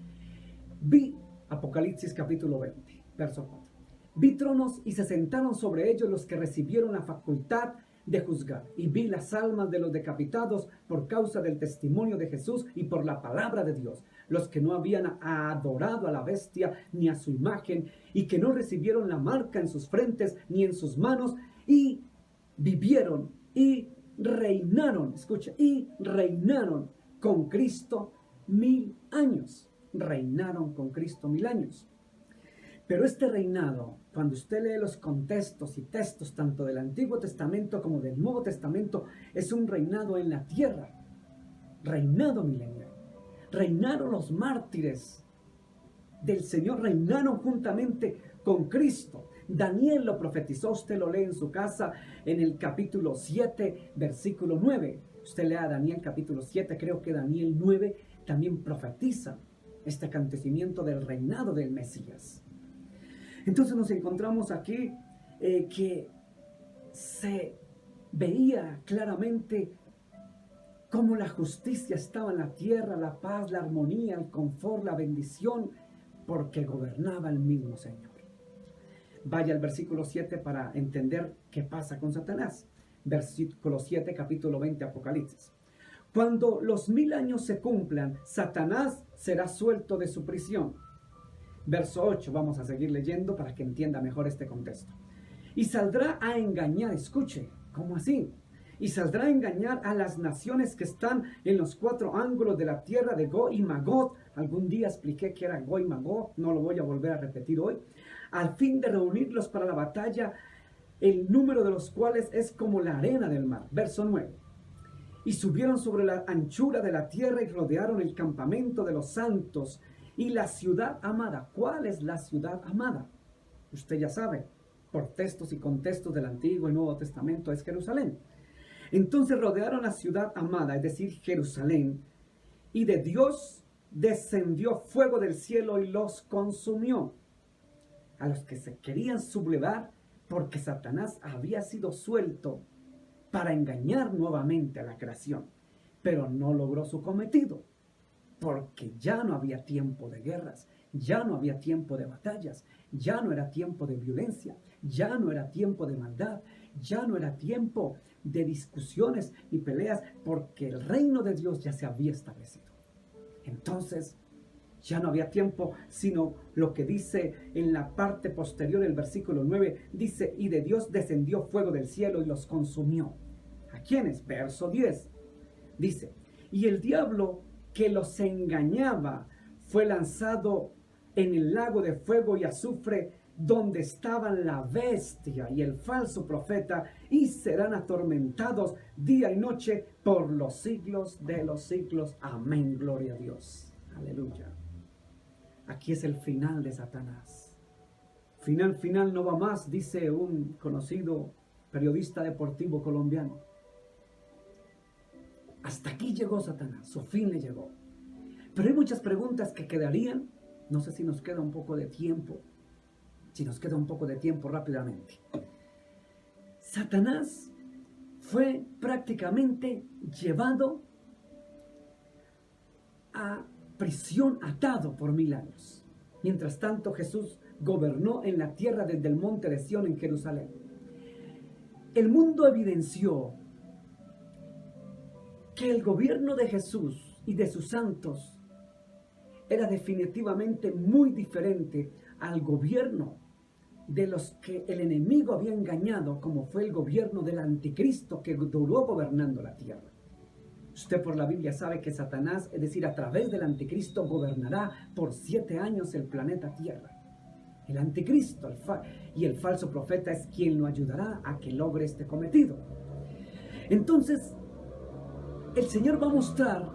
Vi, Apocalipsis capítulo 20, verso 4. Vi tronos y se sentaron sobre ellos los que recibieron la facultad de juzgar, y vi las almas de los decapitados por causa del testimonio de Jesús y por la palabra de Dios, los que no habían adorado a la bestia ni a su imagen, y que no recibieron la marca en sus frentes ni en sus manos, y vivieron y reinaron, escucha, y reinaron con Cristo 1000 años. Reinaron con Cristo 1000 años. Pero este reinado, cuando usted lee los contextos y textos tanto del Antiguo Testamento como del Nuevo Testamento, es un reinado en la tierra, reinado milenial. Reinaron los mártires del Señor, reinaron juntamente con Cristo. Daniel lo profetizó, usted lo lee en su casa en el capítulo 7, versículo 9. Usted lea Daniel capítulo 7, creo que Daniel 9 también profetiza este acontecimiento del reinado del Mesías. Entonces nos encontramos aquí que se veía claramente cómo la justicia estaba en la tierra, la paz, la armonía, el confort, la bendición, porque gobernaba el mismo Señor. Vaya al versículo 7 para entender qué pasa con Satanás. Versículo 7, capítulo 20, Apocalipsis. Cuando los 1000 años se cumplan, Satanás será suelto de su prisión. Verso 8, vamos a seguir leyendo para que entienda mejor este contexto. Y saldrá a engañar, escuche, ¿cómo así? Y saldrá a engañar a las naciones que están en los 4 ángulos de la tierra de Gog y Magog. Algún día expliqué que era Gog y Magog, no lo voy a volver a repetir hoy. Al fin de reunirlos para la batalla, el número de los cuales es como la arena del mar. Verso 9. Y subieron sobre la anchura de la tierra y rodearon el campamento de los santos y la ciudad amada. ¿Cuál es la ciudad amada? Usted ya sabe, por textos y contextos del Antiguo y Nuevo Testamento, es Jerusalén. Entonces rodearon la ciudad amada, es decir, Jerusalén, y de Dios descendió fuego del cielo y los consumió. A los que se querían sublevar, porque Satanás había sido suelto para engañar nuevamente a la creación. pero no logró su cometido, porque ya no había tiempo de guerras, ya no había tiempo de batallas, ya no era tiempo de violencia, ya no era tiempo de maldad, ya no era tiempo de discusiones y peleas, porque el reino de Dios ya se había establecido. Entonces, ya no había tiempo, sino lo que dice en la parte posterior del versículo 9, dice, y de Dios descendió fuego del cielo y los consumió. ¿A quiénes? Verso 10. Dice, y el diablo que los engañaba fue lanzado en el lago de fuego y azufre, donde estaban la bestia y el falso profeta, y serán atormentados día y noche por los siglos de los siglos. Amén, gloria a Dios. Aleluya. Aquí es el final de Satanás. Final no va más, dice un conocido periodista deportivo colombiano. Hasta aquí llegó Satanás, su fin le llegó. Pero hay muchas preguntas que quedarían. No sé si nos queda un poco de tiempo. Si nos queda un poco de tiempo rápidamente. Satanás fue prácticamente llevado a prisión, atado por 1000 años. Mientras tanto, Jesús gobernó en la tierra desde el monte de Sión en Jerusalén. El mundo evidenció que el gobierno de Jesús y de sus santos era definitivamente muy diferente al gobierno de los que el enemigo había engañado, como fue el gobierno del anticristo que duró gobernando la tierra. Usted por la Biblia sabe que Satanás, es decir, a través del anticristo, gobernará por 7 años el planeta Tierra. El anticristo y el falso profeta es quien lo ayudará a que logre este cometido. Entonces, el Señor va a mostrar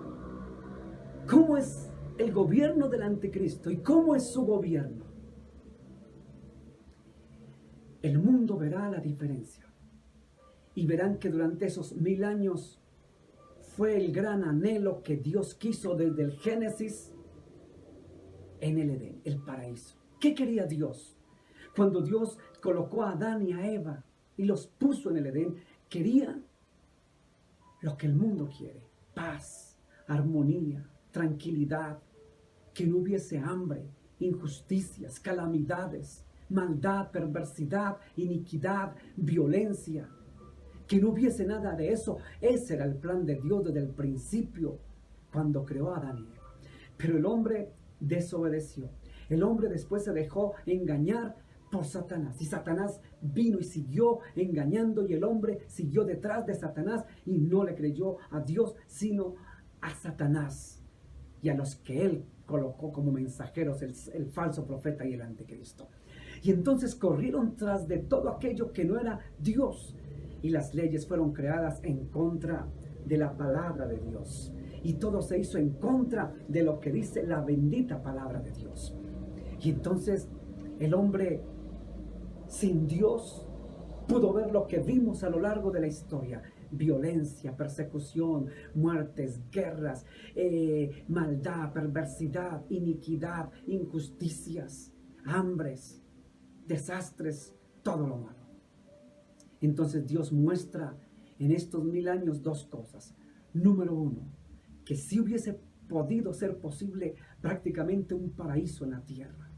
cómo es el gobierno del anticristo y cómo es su gobierno. El mundo verá la diferencia y verán que durante esos 1000 años fue el gran anhelo que Dios quiso desde el Génesis en el Edén, el paraíso. ¿Qué quería Dios? Cuando Dios colocó a Adán y a Eva y los puso en el Edén, quería lo que el mundo quiere: paz, armonía, tranquilidad, que no hubiese hambre, injusticias, calamidades, maldad, perversidad, iniquidad, violencia, que no hubiese nada de eso. Ese era el plan de Dios desde el principio, cuando creó a Adán y Eva. Pero el hombre desobedeció. El hombre después se dejó engañar por Satanás. Y Satanás vino y siguió engañando, y el hombre siguió detrás de Satanás y no le creyó a Dios, sino a Satanás y a los que él colocó como mensajeros, el falso profeta y el anticristo. Y entonces corrieron tras de todo aquello que no era Dios. Y las leyes fueron creadas en contra de la palabra de Dios. Y todo se hizo en contra de lo que dice la bendita palabra de Dios. Y entonces el hombre sin Dios pudo ver lo que vimos a lo largo de la historia: violencia, persecución, muertes, guerras, maldad, perversidad, iniquidad, injusticias, hambres, desastres, todo lo malo. Entonces Dios muestra en estos 1000 años 2 cosas. Número 1, que si hubiese podido ser posible prácticamente un paraíso en la tierra.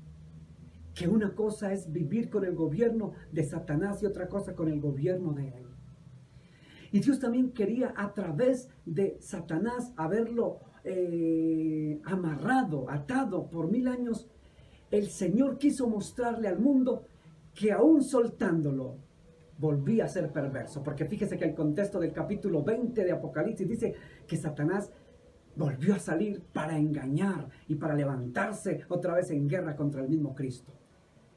Que una cosa es vivir con el gobierno de Satanás y otra cosa con el gobierno de él. Y Dios también quería, a través de Satanás, haberlo amarrado, atado por 1000 años. El Señor quiso mostrarle al mundo que aún soltándolo, volvía a ser perverso. Porque fíjese que el contexto del capítulo 20 de Apocalipsis dice que Satanás volvió a salir para engañar y para levantarse otra vez en guerra contra el mismo Cristo.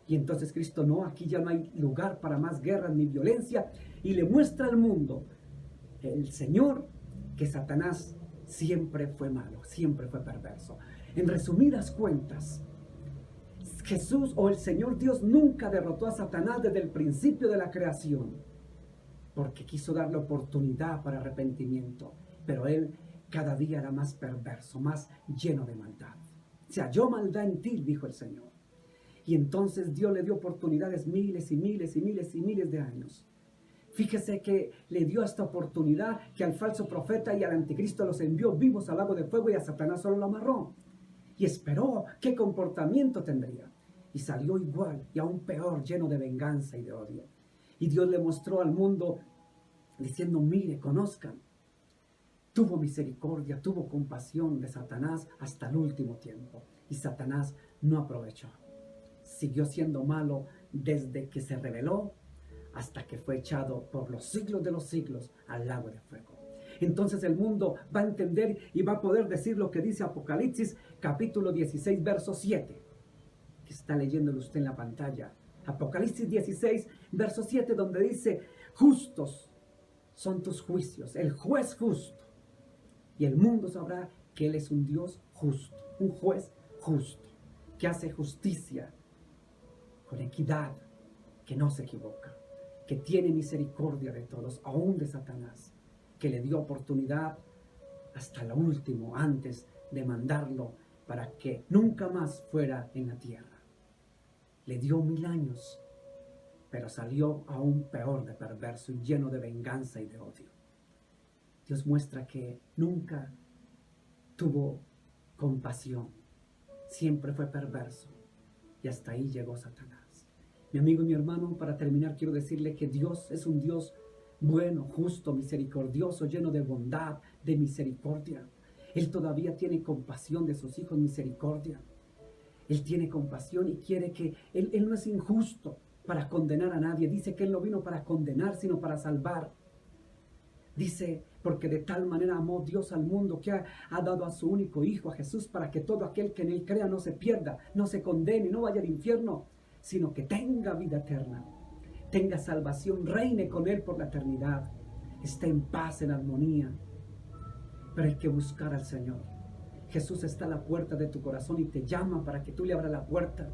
Y entonces Cristo: no, aquí ya no hay lugar para más guerras ni violencia. Y le muestra al mundo, el Señor, que Satanás siempre fue malo, siempre fue perverso. En resumidas cuentas, Jesús o el Señor Dios nunca derrotó a Satanás desde el principio de la creación, porque quiso darle oportunidad para arrepentimiento. Pero él cada día era más perverso, más lleno de maldad. Se halló maldad en ti, dijo el Señor. Y entonces Dios le dio oportunidades miles y miles y miles y miles de años. Fíjese que le dio esta oportunidad, que al falso profeta y al anticristo los envió vivos al lago de fuego y a Satanás solo lo amarró. Y esperó qué comportamiento tendría. Y salió igual y aún peor, lleno de venganza y de odio. Y Dios le mostró al mundo diciendo, mire, conozcan. Tuvo misericordia, tuvo compasión de Satanás hasta el último tiempo. Y Satanás no aprovechó. Siguió siendo malo desde que se rebeló hasta que fue echado por los siglos de los siglos al lago de fuego. Entonces el mundo va a entender y va a poder decir lo que dice Apocalipsis capítulo 16, verso 7, que está leyéndolo usted en la pantalla. Apocalipsis 16, verso 7, donde dice, justos son tus juicios, el juez justo. Y el mundo sabrá que Él es un Dios justo, un juez justo, que hace justicia con equidad, que no se equivoca, que tiene misericordia de todos, aún de Satanás, que le dio oportunidad hasta lo último antes de mandarlo para que nunca más fuera en la tierra. Le dio 1000 años, pero salió aún peor de perverso y lleno de venganza y de odio. Dios muestra que nunca tuvo compasión, siempre fue perverso y hasta ahí llegó Satanás. Mi amigo y mi hermano, para terminar quiero decirle que Dios es un Dios bueno, justo, misericordioso, lleno de bondad, de misericordia. Él todavía tiene compasión de sus hijos, misericordia. Él tiene compasión y quiere que Él no es injusto para condenar a nadie. Dice que Él no vino para condenar, sino para salvar. Dice, porque de tal manera amó Dios al mundo que ha dado a su único Hijo, a Jesús, para que todo aquel que en Él crea no se pierda, no se condene, no vaya al infierno, sino que tenga vida eterna, tenga salvación, reine con Él por la eternidad, esté en paz, en armonía. Pero hay que buscar al Señor. Jesús está a la puerta de tu corazón y te llama para que tú le abras la puerta.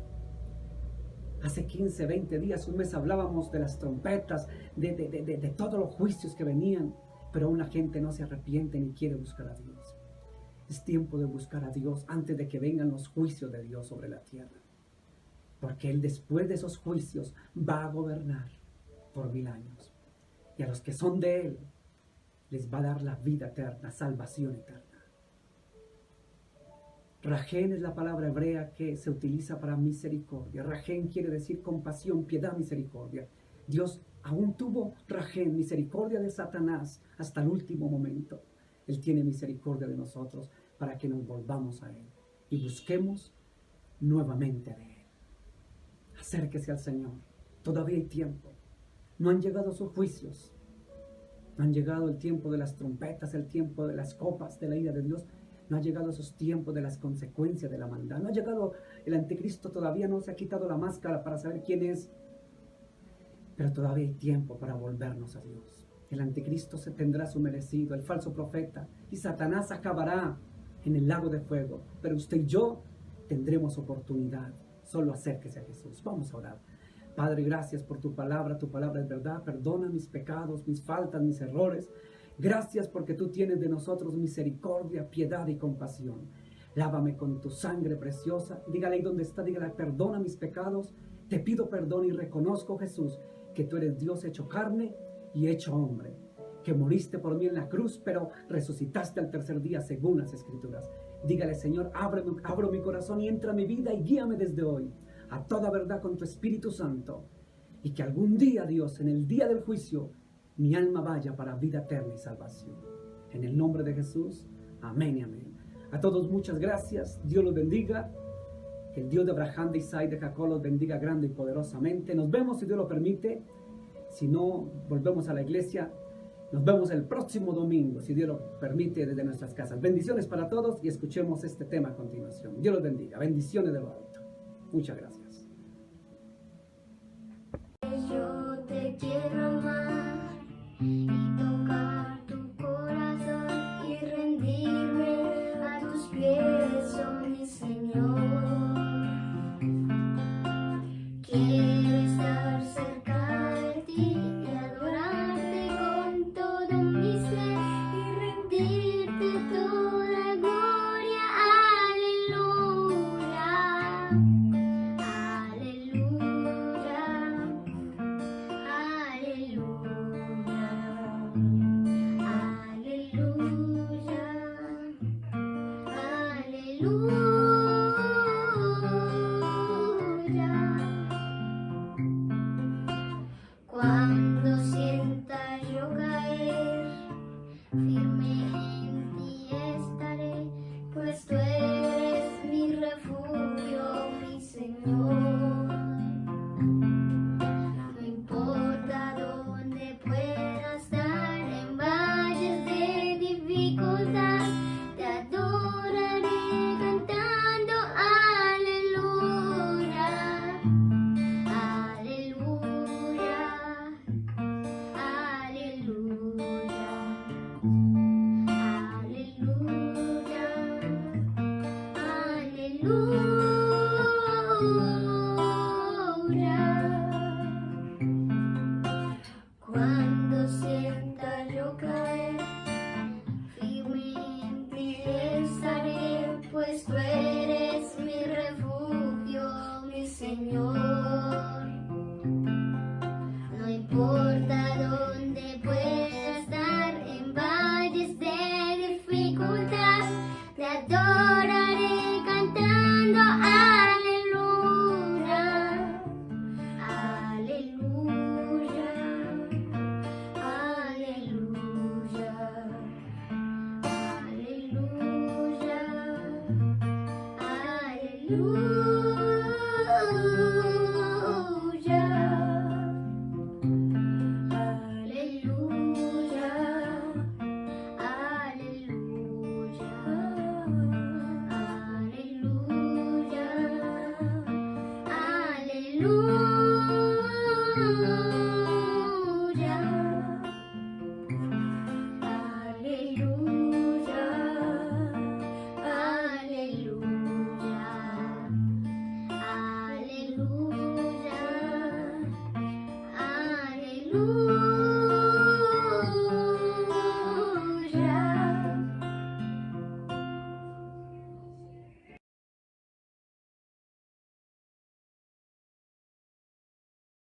Hace 15, 20 días, un mes hablábamos de las trompetas, de todos los juicios que venían, pero aún la gente no se arrepiente ni quiere buscar a Dios. Es tiempo de buscar a Dios antes de que vengan los juicios de Dios sobre la tierra. Porque Él después de esos juicios va a gobernar por 1000 años. Y a los que son de Él les va a dar la vida eterna, salvación eterna. Rajén es la palabra hebrea que se utiliza para misericordia. Rajén quiere decir compasión, piedad, misericordia. Dios aún tuvo rajén, misericordia de Satanás hasta el último momento. Él tiene misericordia de nosotros para que nos volvamos a Él y busquemos nuevamente de Él. Acérquese al Señor. Todavía hay tiempo. No han llegado sus juicios. No han llegado el tiempo de las trompetas, el tiempo de las copas de la ira de Dios. No ha llegado esos tiempos de las consecuencias de la maldad. No ha llegado el anticristo, todavía no se ha quitado la máscara para saber quién es. Pero todavía hay tiempo para volvernos a Dios. El anticristo se tendrá su merecido, el falso profeta, y Satanás acabará en el lago de fuego. Pero usted y yo tendremos oportunidad. Solo acérquese a Jesús. Vamos a orar. Padre, gracias por tu palabra es verdad. Perdona mis pecados, mis faltas, mis errores. Gracias porque tú tienes de nosotros misericordia, piedad y compasión. Lávame con tu sangre preciosa. Dígale ahí donde está, dígale, perdona mis pecados. Te pido perdón y reconozco, Jesús, que tú eres Dios hecho carne y hecho hombre. Que moriste por mí en la cruz, pero resucitaste al tercer día según las Escrituras. Dígale, Señor, abro mi corazón y entra a mi vida y guíame desde hoy a toda verdad con tu Espíritu Santo. Y que algún día, Dios, en el día del juicio, mi alma vaya para vida eterna y salvación. En el nombre de Jesús, amén y amén. A todos muchas gracias, Dios los bendiga. Que el Dios de Abraham, de Isaac, de Jacob los bendiga grande y poderosamente. Nos vemos si Dios lo permite. Si no, volvemos a la iglesia. Nos vemos el próximo domingo, si Dios lo permite, desde nuestras casas. Bendiciones para todos y escuchemos este tema a continuación. Dios los bendiga. Bendiciones de lo alto. Muchas gracias. Yo te quiero amar y tocar tu corazón y rendirme a tus pies, oh mi Señor. Quiero estar cerca de ti y adorarte con todo mi ser y rendirte toda gloria. Aleluya, aleluya, aleluya. Luz